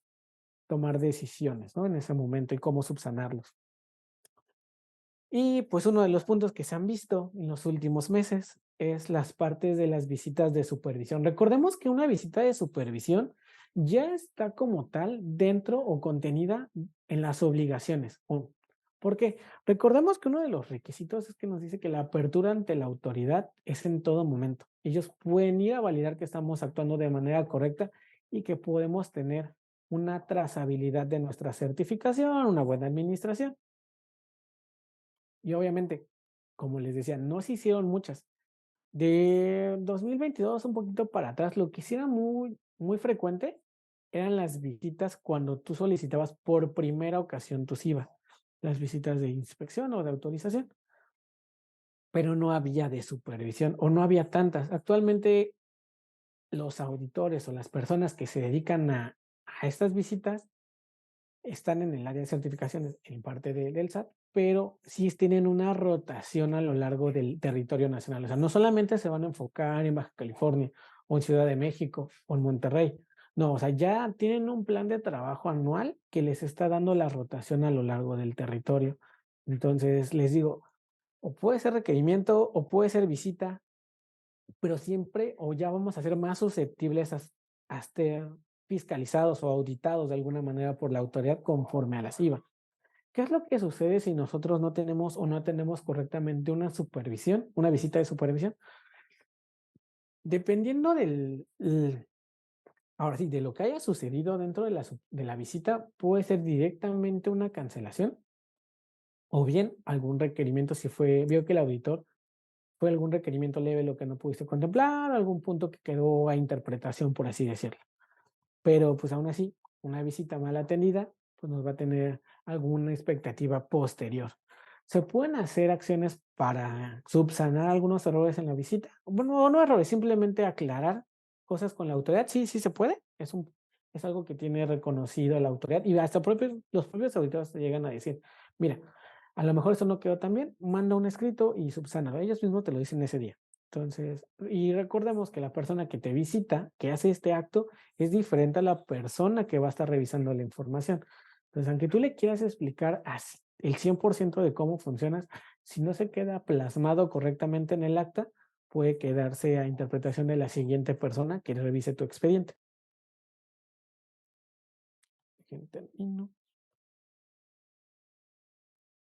tomar decisiones, ¿no? En ese momento y cómo subsanarlos. Y pues uno de los puntos que se han visto en los últimos meses es las partes de las visitas de supervisión. Recordemos que una visita de supervisión ya está como tal dentro o contenida en las obligaciones. ¿Por qué? Recordemos que uno de los requisitos es que nos dice que la apertura ante la autoridad es en todo momento. Ellos pueden ir a validar que estamos actuando de manera correcta y que podemos tener una trazabilidad de nuestra certificación, una buena administración. Y obviamente, como les decía, no se hicieron muchas. De 2022 un poquito para atrás, lo que sí era muy, muy frecuente eran las visitas cuando tú solicitabas por primera ocasión tu SIVA, las visitas de inspección o de autorización, pero no había de supervisión o no había tantas. Actualmente los auditores o las personas que se dedican a estas visitas están en el área de certificaciones en parte del SAT, pero sí tienen una rotación a lo largo del territorio nacional. O sea, no solamente se van a enfocar en Baja California o en Ciudad de México o en Monterrey. No, o sea, ya tienen un plan de trabajo anual que les está dando la rotación a lo largo del territorio. Entonces, les digo, o puede ser requerimiento o puede ser visita, pero siempre o ya vamos a ser más susceptibles a ser fiscalizados o auditados de alguna manera por la autoridad conforme a las IVA. ¿Qué es lo que sucede si nosotros no tenemos o no tenemos correctamente una supervisión, una visita de supervisión? Dependiendo ahora sí, de lo que haya sucedido dentro de la visita, puede ser directamente una cancelación o bien algún requerimiento si vio que el auditor fue algún requerimiento leve lo que no pudiste contemplar, algún punto que quedó a interpretación, por así decirlo. Pero pues aún así, una visita mal atendida, pues nos va a tener alguna expectativa posterior. ¿Se pueden hacer acciones para subsanar algunos errores en la visita? Bueno, no errores, simplemente aclarar cosas con la autoridad. Sí, sí se puede. Es algo que tiene reconocido la autoridad y hasta los propios auditores te llegan a decir, mira, a lo mejor esto no quedó tan bien, manda un escrito y subsana. Ellos mismos te lo dicen ese día. Entonces, y recordemos que la persona que te visita, que hace este acto, es diferente a la persona que va a estar revisando la información. Entonces, aunque tú le quieras explicar el 100% de cómo funcionas, si no se queda plasmado correctamente en el acta, puede quedarse a interpretación de la siguiente persona que revise tu expediente. Termino.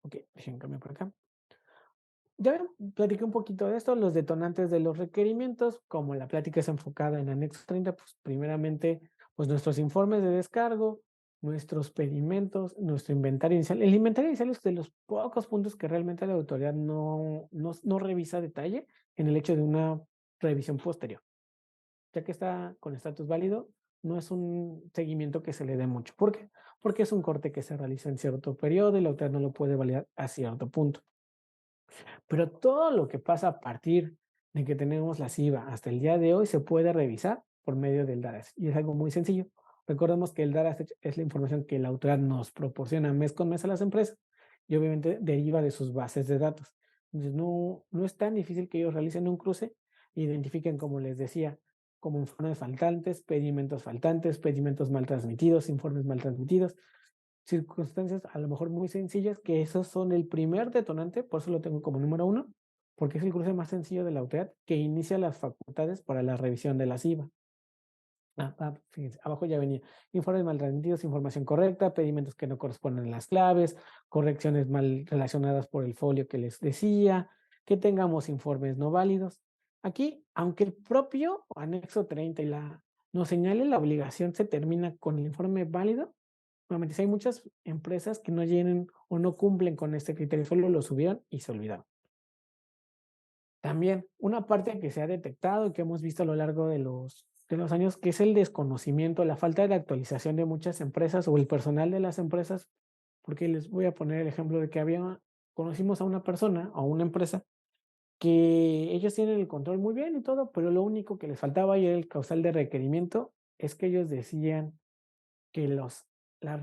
Ok, dejen cambiar por acá. Ya platiqué un poquito de esto, los detonantes de los requerimientos, como la plática es enfocada en anexo 30, pues primeramente, pues nuestros informes de descargo, nuestros pedimentos, nuestro inventario inicial. El inventario inicial es de los pocos puntos que realmente la autoridad no revisa a detalle en el hecho de una revisión posterior. Ya que está con estatus válido, no es un seguimiento que se le dé mucho. ¿Por qué? Porque es un corte que se realiza en cierto periodo y la autoridad no lo puede validar a cierto punto. Pero todo lo que pasa a partir de que tenemos la SIVA hasta el día de hoy se puede revisar por medio del DARAS. Y es algo muy sencillo. Recordemos que el DARAS es la información que la autoridad nos proporciona mes con mes a las empresas y obviamente deriva de sus bases de datos. Entonces no es tan difícil que ellos realicen un cruce e identifiquen, como les decía, como informes faltantes, pedimentos mal transmitidos, informes mal transmitidos, circunstancias a lo mejor muy sencillas, que esos son el primer detonante, por eso lo tengo como número 1, porque es el cruce más sencillo de la autoridad que inicia las facultades para la revisión de las IVA. Fíjense, abajo ya venía informes mal transmitidos, información correcta, pedimentos que no corresponden a las claves, correcciones mal relacionadas por el folio que les decía, que tengamos informes no válidos. Aquí, aunque el propio anexo 30 nos señale la obligación, se termina con el informe válido. Nuevamente, si hay muchas empresas que no llenen o no cumplen con este criterio, solo lo subieron y se olvidaron. También una parte que se ha detectado y que hemos visto a lo largo de los años, que es el desconocimiento, la falta de actualización de muchas empresas o el personal de las empresas, porque les voy a poner el ejemplo de que conocimos a una persona o una empresa que ellos tienen el control muy bien y todo, pero lo único que les faltaba y era el causal de requerimiento es que ellos decían que las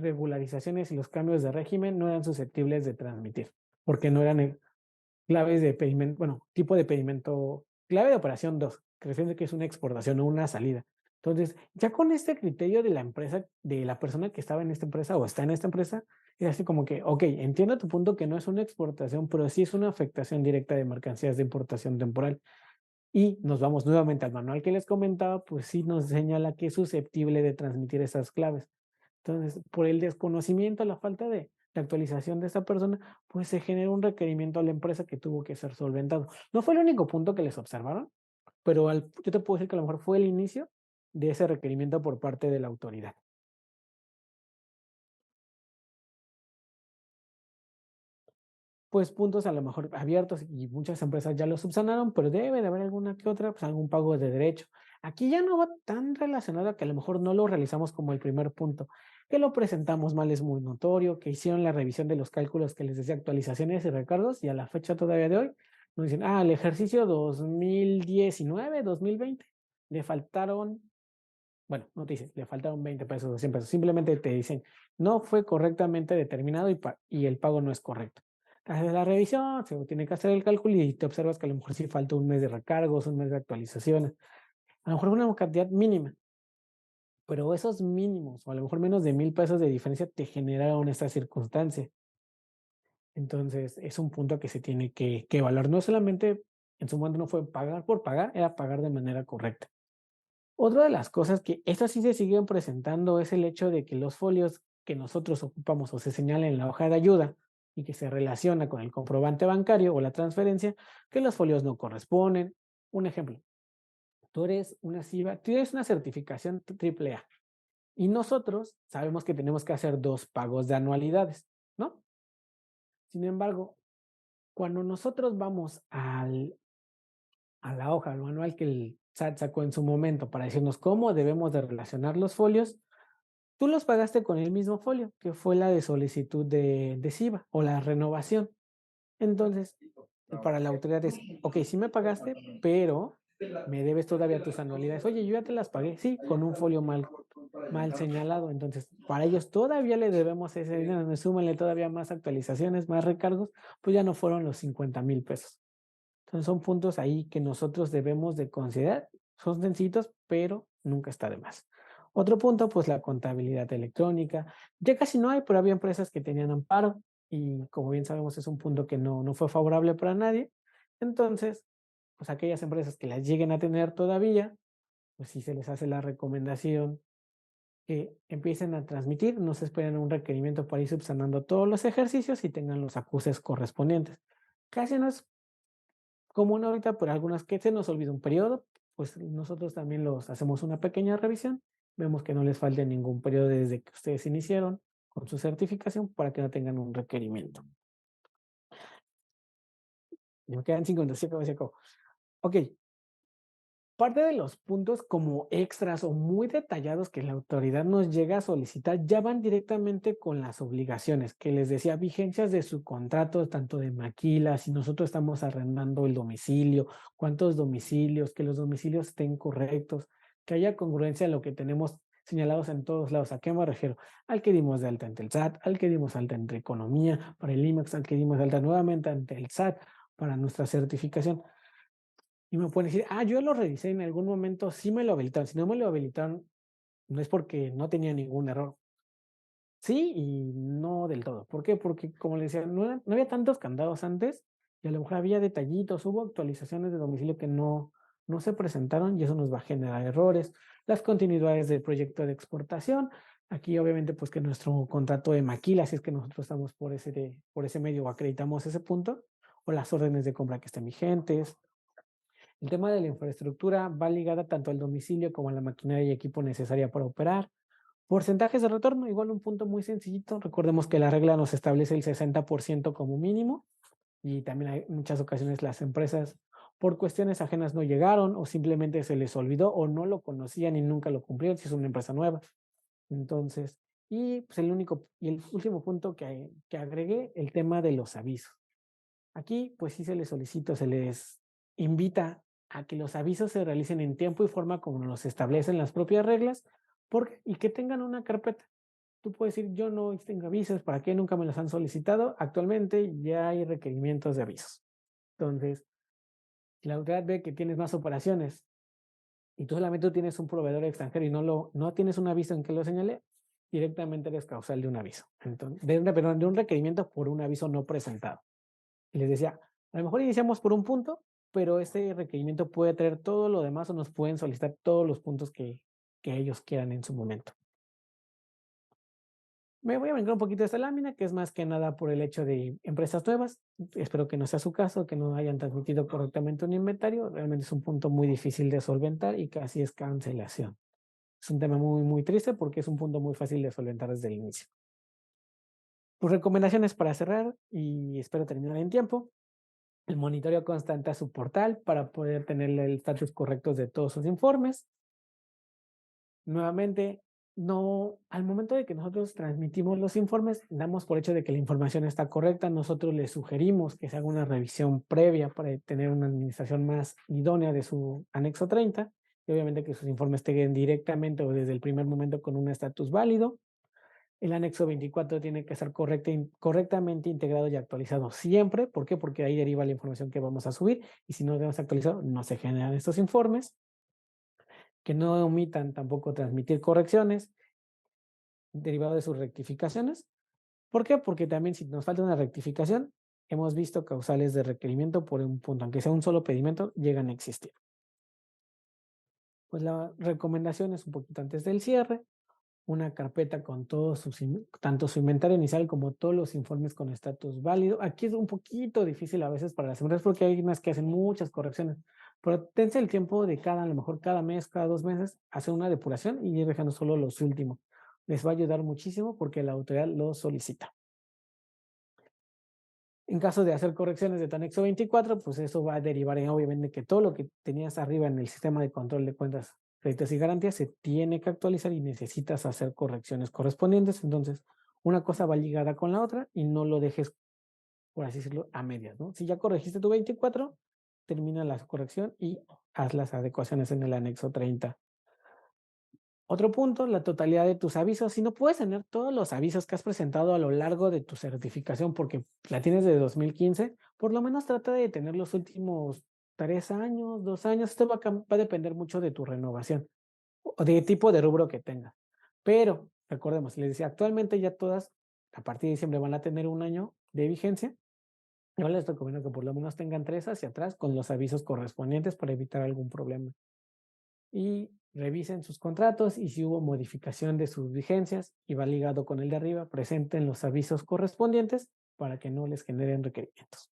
regularizaciones y los cambios de régimen no eran susceptibles de transmitir, porque no eran claves de pedimento, bueno, tipo de pedimento, clave de operación 2, que refiere que es una exportación o una salida. Entonces, ya con este criterio de la empresa, de la persona que estaba en esta empresa o está en esta empresa, es así como que, ok, entiendo tu punto que no es una exportación, pero sí es una afectación directa de mercancías de importación temporal. Y nos vamos nuevamente al manual que les comentaba, pues sí nos señala que es susceptible de transmitir esas claves. Entonces, por el desconocimiento, la falta de actualización de esa persona, pues se genera un requerimiento a la empresa que tuvo que ser solventado. No fue el único punto que les observaron, pero yo te puedo decir que a lo mejor fue el inicio de ese requerimiento por parte de la autoridad. Pues puntos a lo mejor abiertos y muchas empresas ya lo subsanaron, pero debe de haber alguna que otra, pues algún pago de derecho. Aquí ya no va tan relacionado a que a lo mejor no lo realizamos como el primer punto, que lo presentamos mal es muy notorio, que hicieron la revisión de los cálculos que les decía actualizaciones y recargos y a la fecha todavía de hoy nos dicen, el ejercicio 2019, 2020, le faltaron, bueno, no te dicen, le faltaron 20 pesos o 100 pesos, simplemente te dicen, no fue correctamente determinado y el pago no es correcto. Haces la revisión, se tiene que hacer el cálculo y te observas que a lo mejor sí falta un mes de recargos, un mes de actualizaciones, a lo mejor una cantidad mínima, pero esos mínimos o a lo mejor menos de 1,000 pesos de diferencia te generaron esta circunstancia. Entonces es un punto que se tiene que evaluar. No solamente en su momento no fue pagar por pagar, era pagar de manera correcta. Otra de las cosas que estas sí se siguen presentando es el hecho de que los folios que nosotros ocupamos o se señala en la hoja de ayuda y que se relaciona con el comprobante bancario o la transferencia, que los folios no corresponden. Un ejemplo, tú eres una SIVA, tú eres una certificación AAA y nosotros sabemos que tenemos que hacer 2 pagos de anualidades, ¿no? Sin embargo, cuando nosotros vamos a la hoja, al manual que el SAT sacó en su momento para decirnos cómo debemos de relacionar los folios, tú los pagaste con el mismo folio, que fue la de solicitud de SIVA o la renovación. Entonces, para la autoridad es, ok, sí me pagaste, pero me debes todavía tus anualidades. Oye, yo ya te las pagué, sí, con un folio mal señalado. Entonces, para ellos todavía le debemos ese dinero, súmenle todavía más actualizaciones, más recargos, pues ya no fueron los 50,000 pesos. Entonces, son puntos ahí que nosotros debemos de considerar. Son sencillos, pero nunca está de más. Otro punto, pues la contabilidad electrónica. Ya casi no hay, pero había empresas que tenían amparo y como bien sabemos es un punto que no fue favorable para nadie. Entonces, pues aquellas empresas que las lleguen a tener todavía, pues sí se les hace la recomendación que empiecen a transmitir, no se esperen un requerimiento para ir subsanando todos los ejercicios y tengan los acuses correspondientes. Casi no es común ahorita, pero algunas que se nos olvida un periodo, pues nosotros también los hacemos una pequeña revisión, vemos que no les falte ningún periodo desde que ustedes iniciaron con su certificación para que no tengan un requerimiento. Y me quedan 5 minutos, se acabó. Ok, parte de los puntos como extras o muy detallados que la autoridad nos llega a solicitar ya van directamente con las obligaciones, que les decía, vigencias de su contrato, tanto de maquila, si nosotros estamos arrendando el domicilio, cuántos domicilios, que los domicilios estén correctos, que haya congruencia en lo que tenemos señalados en todos lados. ¿A qué me refiero? Al que dimos de alta ante el SAT, al que dimos alta ante Economía, para el IMEX, al que dimos de alta nuevamente ante el SAT, para nuestra certificación. Y me pueden decir, yo lo revisé en algún momento, sí me lo habilitaron. Si no me lo habilitaron, no es porque no tenía ningún error. Sí y no del todo. ¿Por qué? Porque, como les decía, no había tantos candados antes y a lo mejor había detallitos, hubo actualizaciones de domicilio que no se presentaron y eso nos va a generar errores. Las continuidades del proyecto de exportación. Aquí, obviamente, pues que nuestro contrato de maquila, si es que nosotros estamos por ese medio o acreditamos ese punto, o las órdenes de compra que estén vigentes. El tema de la infraestructura va ligada tanto al domicilio como a la maquinaria y equipo necesaria para operar. Porcentajes de retorno, igual un punto muy sencillito. Recordemos que la regla nos establece el 60% como mínimo y también hay muchas ocasiones las empresas por cuestiones ajenas no llegaron o simplemente se les olvidó o no lo conocían y nunca lo cumplieron si es una empresa nueva. Entonces, y pues el último punto que agregué, el tema de los avisos. Aquí, pues sí se les invita a que los avisos se realicen en tiempo y forma como los establecen las propias reglas y que tengan una carpeta. Tú puedes decir, yo no tengo avisos, ¿para qué nunca me los han solicitado? Actualmente ya hay requerimientos de avisos. Entonces, si la autoridad ve que tienes más operaciones y tú solamente tienes un proveedor extranjero y no tienes un aviso en que lo señale, directamente eres causal de un aviso. Entonces, de un requerimiento por un aviso no presentado. Y les decía, a lo mejor iniciamos por un punto, pero este requerimiento puede traer todo lo demás o nos pueden solicitar todos los puntos que ellos quieran en su momento. Me voy a brincar un poquito esta lámina, que es más que nada por el hecho de empresas nuevas. Espero que no sea su caso, que no hayan transmitido correctamente un inventario. Realmente es un punto muy difícil de solventar y casi es cancelación. Es un tema muy, muy triste porque es un punto muy fácil de solventar desde el inicio. Tus recomendaciones para cerrar y espero terminar en tiempo. El monitoreo constante a su portal para poder tener el estatus correcto de todos sus informes. Nuevamente, al momento de que nosotros transmitimos los informes, damos por hecho de que la información está correcta. Nosotros les sugerimos que se haga una revisión previa para tener una administración más idónea de su anexo 30 y obviamente que sus informes estén directamente o desde el primer momento con un estatus válido. El anexo 24 tiene que estar correctamente integrado y actualizado siempre. ¿Por qué? Porque ahí deriva la información que vamos a subir y si no lo tenemos actualizado, no se generan estos informes. Que no omitan tampoco transmitir correcciones derivadas de sus rectificaciones. ¿Por qué? Porque también si nos falta una rectificación, hemos visto causales de requerimiento por un punto, aunque sea un solo pedimento, llegan a existir. Pues la recomendación es un poquito antes del cierre, una carpeta con tanto su inventario inicial como todos los informes con estatus válido. Aquí es un poquito difícil a veces para las empresas porque hay unas que hacen muchas correcciones, pero tense el tiempo de a lo mejor cada mes, cada 2 meses, hacer una depuración y ir dejando solo los últimos. Les va a ayudar muchísimo porque la autoridad lo solicita. En caso de hacer correcciones de tu anexo 24, pues eso va a derivar en obviamente que todo lo que tenías arriba en el sistema de control de cuentas, créditos y garantías se tiene que actualizar y necesitas hacer correcciones correspondientes. Entonces, una cosa va ligada con la otra y no lo dejes, por así decirlo, a medias, ¿no? Si ya corregiste tu 24, termina la corrección y haz las adecuaciones en el anexo 30. Otro punto, la totalidad de tus avisos. Si no puedes tener todos los avisos que has presentado a lo largo de tu certificación, porque la tienes de 2015, por lo menos trata de tener los últimos 3 años, 2 años. Esto va a depender mucho de tu renovación o de tipo de rubro que tengas. Pero recordemos, les decía, actualmente ya todas a partir de diciembre van a tener 1 año de vigencia. Yo les recomiendo que por lo menos tengan 3 hacia atrás con los avisos correspondientes para evitar algún problema. Y revisen sus contratos y si hubo modificación de sus vigencias y va ligado con el de arriba, presenten los avisos correspondientes para que no les generen requerimientos.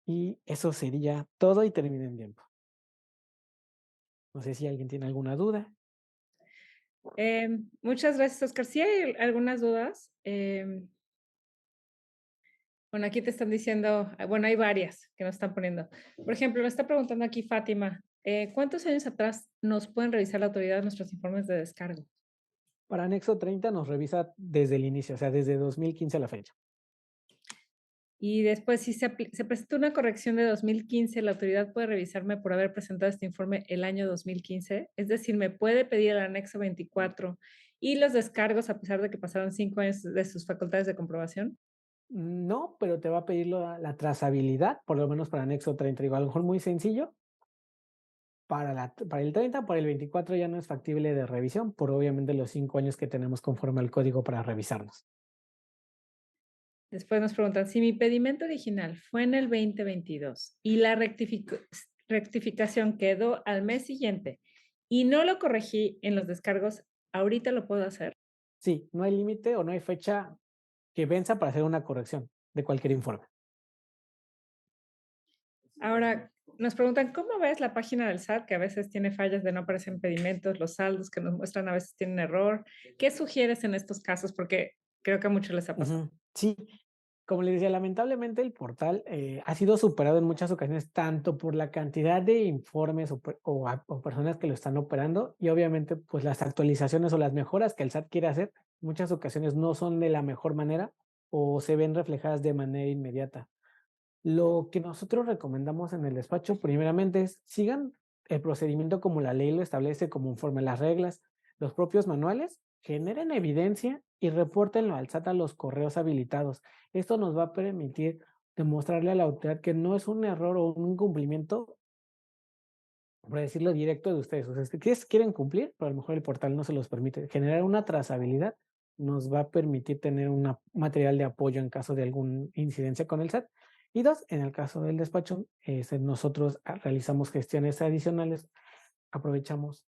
Y eso sería todo y terminen en tiempo. No sé si alguien tiene alguna duda. Muchas gracias, Oscar. Sí hay algunas dudas. Bueno, aquí te están diciendo, bueno, hay varias que nos están poniendo. Por ejemplo, nos está preguntando aquí Fátima, ¿cuántos años atrás nos pueden revisar la autoridad nuestros informes de descargo? Para anexo 30 nos revisa desde el inicio, o sea, desde 2015 a la fecha. Y después, si se presenta una corrección de 2015, la autoridad puede revisarme por haber presentado este informe el año 2015. Es decir, me puede pedir el anexo 24 y los descargos a pesar de que pasaron 5 años de sus facultades de comprobación. No, pero te va a pedir la trazabilidad, por lo menos para anexo 30. Digo, a lo mejor muy sencillo. Para el 30, para el 24 ya no es factible de revisión, por obviamente los 5 años que tenemos conforme al código para revisarnos. Después nos preguntan, si mi pedimento original fue en el 2022 y la rectificación quedó al mes siguiente y no lo corregí en los descargos, ¿ahorita lo puedo hacer? Sí, no hay límite o no hay fecha que venza para hacer una corrección de cualquier informe. Ahora, nos preguntan, ¿cómo ves la página del SAT que a veces tiene fallas de no aparecer en pedimentos, los saldos que nos muestran a veces tienen error? ¿Qué sugieres en estos casos? Porque creo que a muchos les ha pasado. Sí, como les decía, lamentablemente el portal ha sido superado en muchas ocasiones, tanto por la cantidad de informes o personas que lo están operando y obviamente pues las actualizaciones o las mejoras que el SAT quiere hacer, en muchas ocasiones no son de la mejor manera o se ven reflejadas de manera inmediata. Lo que nosotros recomendamos en el despacho, primeramente, es sigan el procedimiento como la ley lo establece, como conforme las reglas, los propios manuales, generen evidencia y repórtenlo al SAT a los correos habilitados. Esto nos va a permitir demostrarle a la autoridad que no es un error o un incumplimiento, por decirlo directo de ustedes. O sea, si quieren cumplir, pero a lo mejor el portal no se los permite. Generar una trazabilidad nos va a permitir tener un material de apoyo en caso de alguna incidencia con el SAT. Y 2, en el caso del despacho, nosotros realizamos gestiones adicionales, aprovechamos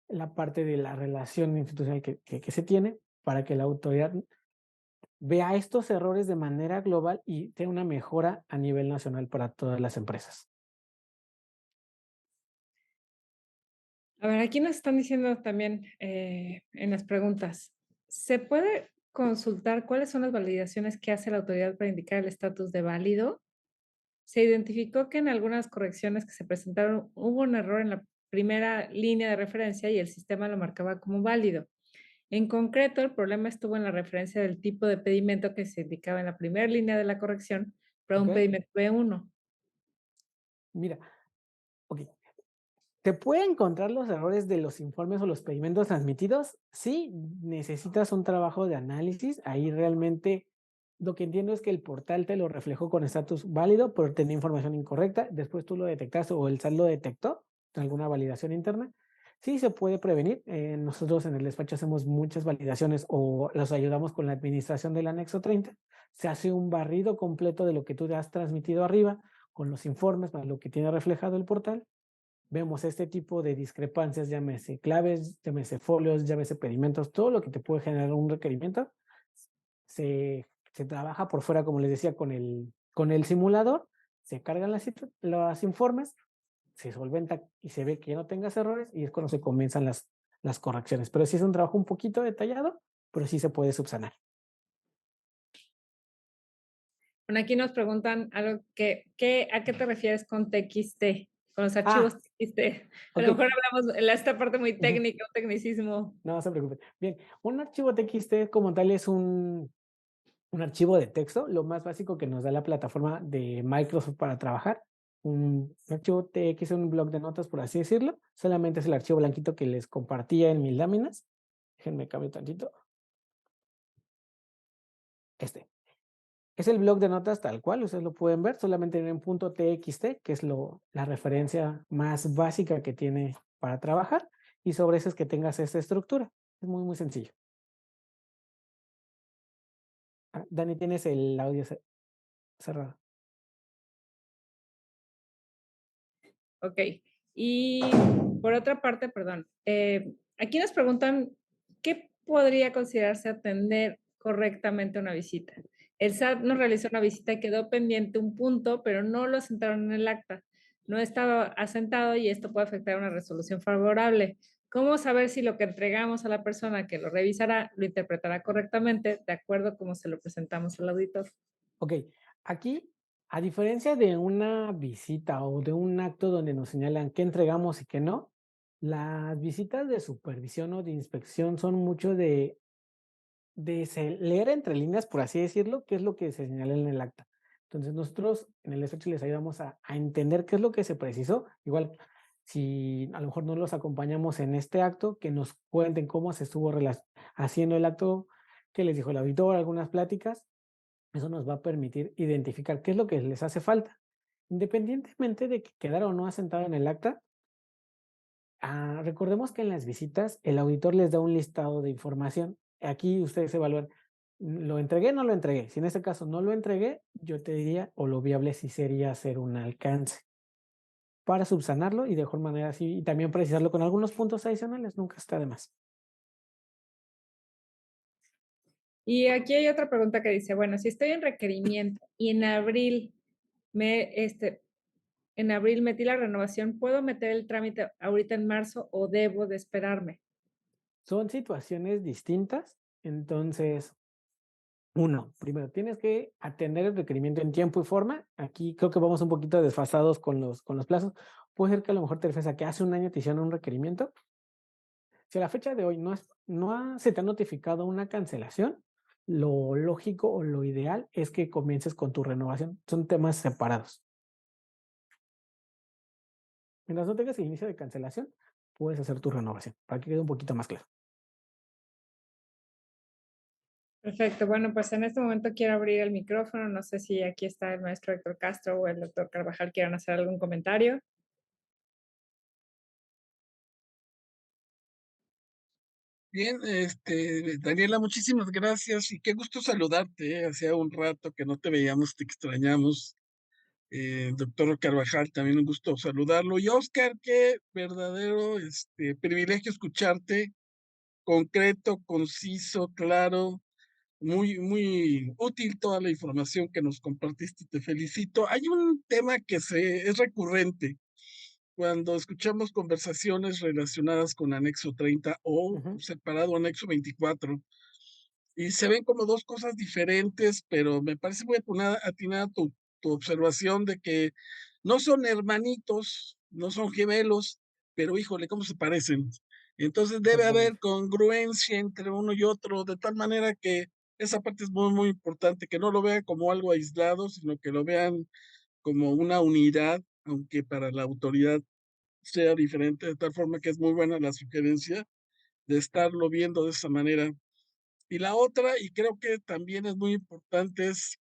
la parte de la relación institucional que se tiene para que la autoridad vea estos errores de manera global y tenga una mejora a nivel nacional para todas las empresas. A ver, aquí nos están diciendo también en las preguntas, ¿se puede consultar cuáles son las validaciones que hace la autoridad para indicar el estatus de válido? Se identificó que en algunas correcciones que se presentaron hubo un error en la primera línea de referencia y el sistema lo marcaba como válido. En concreto, el problema estuvo en la referencia del tipo de pedimento que se indicaba en la primera línea de la corrección para un ¿Ok? pedimento B1. Mira, ok. ¿Te puede encontrar los errores de los informes o los pedimentos transmitidos? Sí, necesitas un trabajo de análisis. Ahí realmente lo que entiendo es que el portal te lo reflejó con estatus válido, pero tenía información incorrecta. Después tú lo detectaste o el SAT lo detectó, alguna validación interna. Sí, se puede prevenir. Nosotros en el despacho hacemos muchas validaciones o los ayudamos con la administración del anexo 30. Se hace un barrido completo de lo que tú te has transmitido arriba con los informes, más lo que tiene reflejado el portal. Vemos este tipo de discrepancias, llámese claves, llámese folios, llámese pedimentos, todo lo que te puede generar un requerimiento, se trabaja por fuera, como les decía, con el simulador, se cargan los informes, se solventa y se ve que ya no tengas errores y es cuando se comienzan las correcciones. Pero sí es un trabajo un poquito detallado, pero sí se puede subsanar. Bueno, aquí nos preguntan algo ¿a qué te refieres con TXT? Con los archivos Ah, TXT. A ok. lo mejor hablamos esta parte muy Ujú. técnica, un tecnicismo. No se preocupe. Bien, un archivo TXT como tal es un archivo de texto, lo más básico que nos da la plataforma de Microsoft para trabajar. Un archivo TX, un bloc de notas, por así decirlo. Solamente es el archivo blanquito que les compartía en mis láminas. Déjenme cambio tantito. Este. Es el bloc de notas tal cual, ustedes lo pueden ver, solamente en punto .txt, que es la referencia más básica que tiene para trabajar, y sobre eso es que tengas esta estructura. Es muy, muy sencillo. Dani, tienes el audio cerrado. Ok. Y por otra parte, perdón, aquí nos preguntan, ¿qué podría considerarse atender correctamente una visita? El SAT nos realizó una visita y quedó pendiente un punto, pero no lo asentaron en el acta. No estaba asentado y esto puede afectar una resolución favorable. ¿Cómo saber si lo que entregamos a la persona que lo revisará lo interpretará correctamente de acuerdo a cómo se lo presentamos al auditor? Ok, aquí, a diferencia de una visita o de un acto donde nos señalan qué entregamos y qué no, las visitas de supervisión o de inspección son mucho de leer entre líneas, por así decirlo, qué es lo que se señala en el acta. Entonces, nosotros en el despacho les ayudamos a entender qué es lo que se precisó. Igual, si a lo mejor no los acompañamos en este acto, que nos cuenten cómo se estuvo haciendo el acto, qué les dijo el auditor, algunas pláticas. Eso nos va a permitir identificar qué es lo que les hace falta. Independientemente de que quedara o no asentado en el acta, recordemos que en las visitas el auditor les da un listado de información. Aquí ustedes evalúan, ¿lo entregué o no lo entregué? Si en este caso no lo entregué, yo te diría, o lo viable sí sería hacer un alcance para subsanarlo y de mejor manera así, y también precisarlo con algunos puntos adicionales, nunca está de más. Y aquí hay otra pregunta que dice, bueno, si estoy en requerimiento y en abril metí la renovación, ¿puedo meter el trámite ahorita en marzo o debo de esperarme? Son situaciones distintas, entonces uno, primero, tienes que atender el requerimiento en tiempo y forma. Aquí creo que vamos un poquito desfasados con los plazos. Puede ser que a lo mejor te refieres a que hace un año te hicieron un requerimiento. Si a la fecha de hoy se te ha notificado una cancelación, lo lógico o lo ideal es que comiences con tu renovación. Son temas separados. Mientras no tengas el inicio de cancelación, puedes hacer tu renovación para que quede un poquito más claro. Perfecto. Bueno, pues en este momento quiero abrir el micrófono. No sé si aquí está el maestro Héctor Castro o el doctor Carvajal quieran hacer algún comentario. Bien, Daniela, muchísimas gracias y qué gusto saludarte, ¿eh? Hacía un rato que no te veíamos, te extrañamos. Doctor Carvajal, también un gusto saludarlo. Y Oscar, qué verdadero privilegio escucharte, concreto, conciso, claro, muy, muy útil toda la información que nos compartiste, te felicito. Hay un tema que es recurrente cuando escuchamos conversaciones relacionadas con anexo 30 o Ujú. separado anexo 24 y se ven como dos cosas diferentes, pero me parece muy atinada tu observación de que no son hermanitos, no son gemelos, pero híjole, ¿cómo se parecen? Entonces debe haber Exactamente. congruencia entre uno y otro, de tal manera que esa parte es muy, muy importante, que no lo vean como algo aislado, sino que lo vean como una unidad, aunque para la autoridad sea diferente, de tal forma que es muy buena la sugerencia de estarlo viendo de esa manera. Y la otra, y creo que también es muy importante, es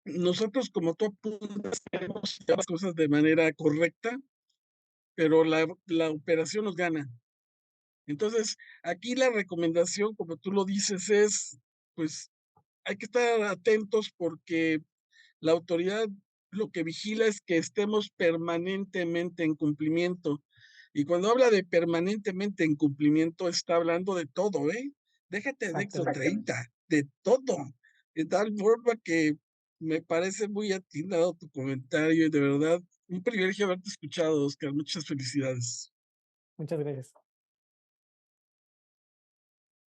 nosotros, como tú apuntas, queremos hacer las cosas de manera correcta, pero la operación nos gana. Entonces, aquí la recomendación, como tú lo dices, es, pues, hay que estar atentos porque la autoridad lo que vigila es que estemos permanentemente en cumplimiento. Y cuando habla de permanentemente en cumplimiento, está hablando de todo, ¿eh? Déjate de Exo Exactamente. 30, de todo. De tal forma que me parece muy atinado tu comentario y de verdad, un privilegio haberte escuchado, Oscar. Muchas felicidades. Muchas gracias.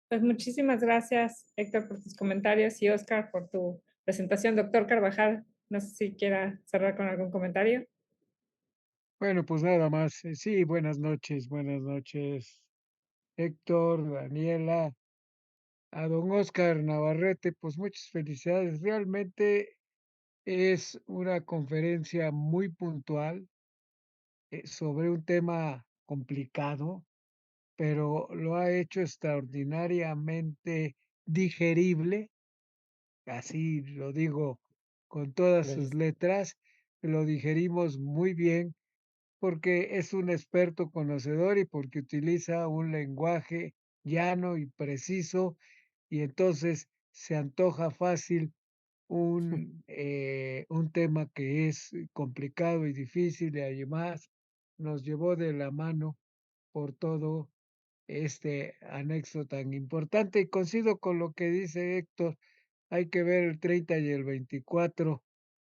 Pues muchísimas gracias, Héctor, por tus comentarios y Oscar por tu presentación. Doctor Carvajal, no sé si quiera cerrar con algún comentario. Bueno, pues nada más. Sí, buenas noches, Héctor, Daniela, a don Oscar Navarrete, pues muchas felicidades. Realmente es una conferencia muy puntual sobre un tema complicado, pero lo ha hecho extraordinariamente digerible, así lo digo con todas sus Gracias. letras, lo digerimos muy bien porque es un experto conocedor y porque utiliza un lenguaje llano y preciso, y entonces se antoja fácil un tema que es complicado y difícil, y además nos llevó de la mano por todo este anexo tan importante. Y coincido con lo que dice Héctor, hay que ver el 30 y el 24,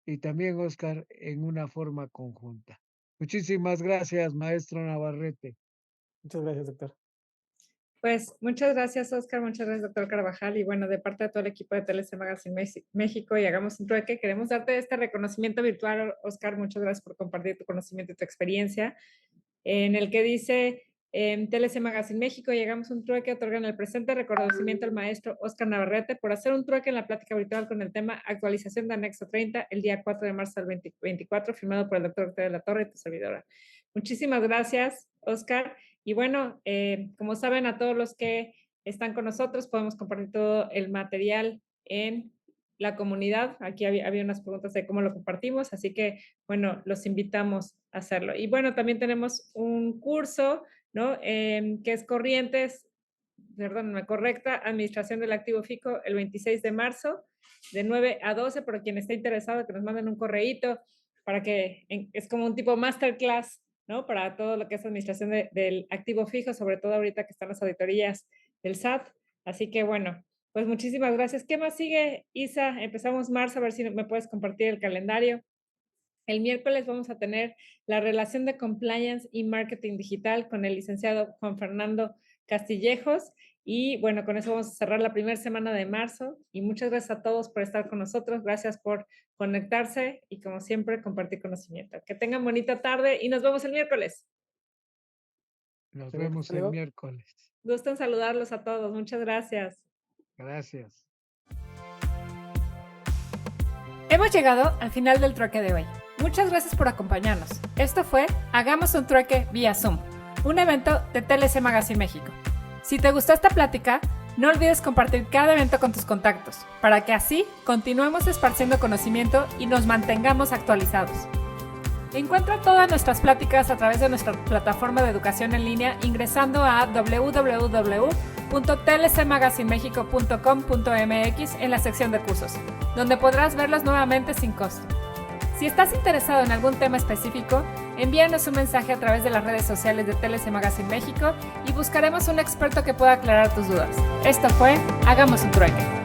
y también Oscar, en una forma conjunta. Muchísimas gracias, maestro Navarrete. Muchas gracias, doctor. Pues muchas gracias, Oscar, muchas gracias, doctor Carvajal, y bueno, de parte de todo el equipo de TLC Magazine México y Hagamos un Trueque, queremos darte este reconocimiento virtual, Oscar, muchas gracias por compartir tu conocimiento y tu experiencia, en el que dice, en TLC Magazine México y Hagamos un Trueque otorgan el presente reconocimiento al maestro Oscar Navarrete por hacer un trueque en la plática virtual con el tema actualización de anexo 30 el día 4 de marzo del 2024, firmado por el doctor Octavio de la Torre y tu servidora. Muchísimas gracias, Oscar. Y bueno, como saben, a todos los que están con nosotros, podemos compartir todo el material en la comunidad. Aquí había unas preguntas de cómo lo compartimos, así que, bueno, los invitamos a hacerlo. Y bueno, también tenemos un curso, ¿no? Que es correcta administración del activo fijo el 26 de marzo, de 9 a 12, por quien esté interesado, que nos manden un correíto para que, es como un tipo masterclass, ¿no? Para todo lo que es administración del activo fijo, sobre todo ahorita que están las auditorías del SAT. Así que bueno, pues muchísimas gracias. ¿Qué más sigue, Isa? Empezamos marzo, a ver si me puedes compartir el calendario. El miércoles vamos a tener la relación de compliance y marketing digital con el licenciado Juan Fernando Castillejos. Y bueno, con eso vamos a cerrar la primera semana de marzo. Y muchas gracias a todos por estar con nosotros. Gracias por conectarse y, como siempre, compartir conocimiento. Que tengan bonita tarde y nos vemos el miércoles. Nos Perfecto, vemos hasta el luego. miércoles. Gusto en saludarlos a todos. Muchas gracias. Gracias. Hemos llegado al final del trueque de hoy. Muchas gracias por acompañarnos. Esto fue Hagamos un Trueque vía Zoom, un evento de TLC Magazine México. Si te gustó esta plática, no olvides compartir cada evento con tus contactos, para que así continuemos esparciendo conocimiento y nos mantengamos actualizados. Encuentra todas nuestras pláticas a través de nuestra plataforma de educación en línea ingresando a www.tlcmagazinemexico.com.mx en la sección de cursos, donde podrás verlos nuevamente sin costo. Si estás interesado en algún tema específico, envíanos un mensaje a través de las redes sociales de TLC Magazine México y buscaremos un experto que pueda aclarar tus dudas. Esto fue Hagamos un Trueque.